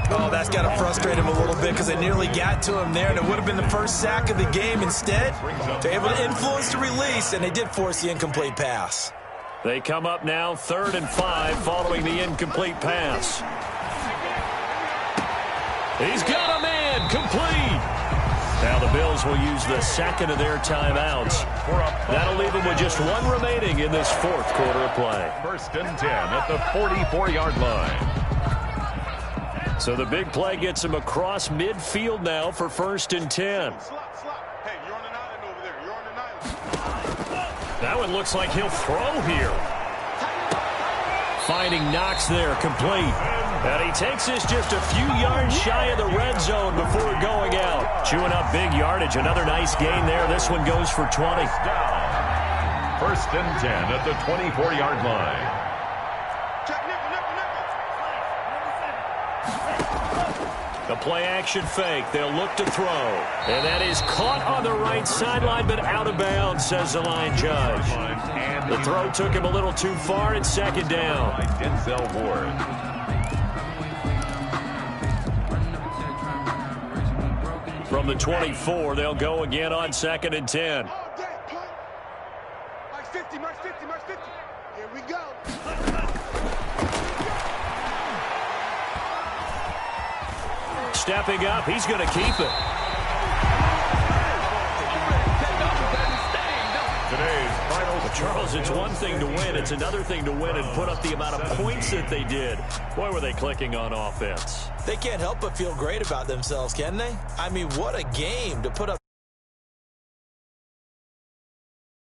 Oh, that's got to frustrate him a little bit because they nearly got to him there, and it would have been the first sack of the game. Instead, they're able to influence the release, and they did force the incomplete pass. They come up now 3rd and 5 following the incomplete pass. He's got a man complete. Now the Bills will use the second of their timeouts. That'll leave them with just one remaining in this fourth quarter of play. 1st and 10 at the 44-yard line. So the big play gets him across midfield now for 1st and 10. Hey, you're on an island over there. You're on an island. That one looks like he'll throw here. Finding Knox there, complete. And he takes this just a few yards shy of the red zone before going out. Chewing up big yardage. Another nice gain there. This one goes for 20. 1st and 10 at the 24-yard line. The play-action fake. They'll look to throw. And that is caught on the right sideline, but out of bounds, says the line judge. The throw took him a little too far. It's 2nd down. By Denzel Ward. From the 24, they'll go again on 2nd and 10. Mark 50, Mark 50, Mark 50. Here we go. Stepping up, he's going to keep it. Today's final Charles, it's one thing to win. It's another thing to win and put up the amount of points that they did. Boy, were they clicking on offense. They can't help but feel great about themselves, can they? I mean, what a game to put up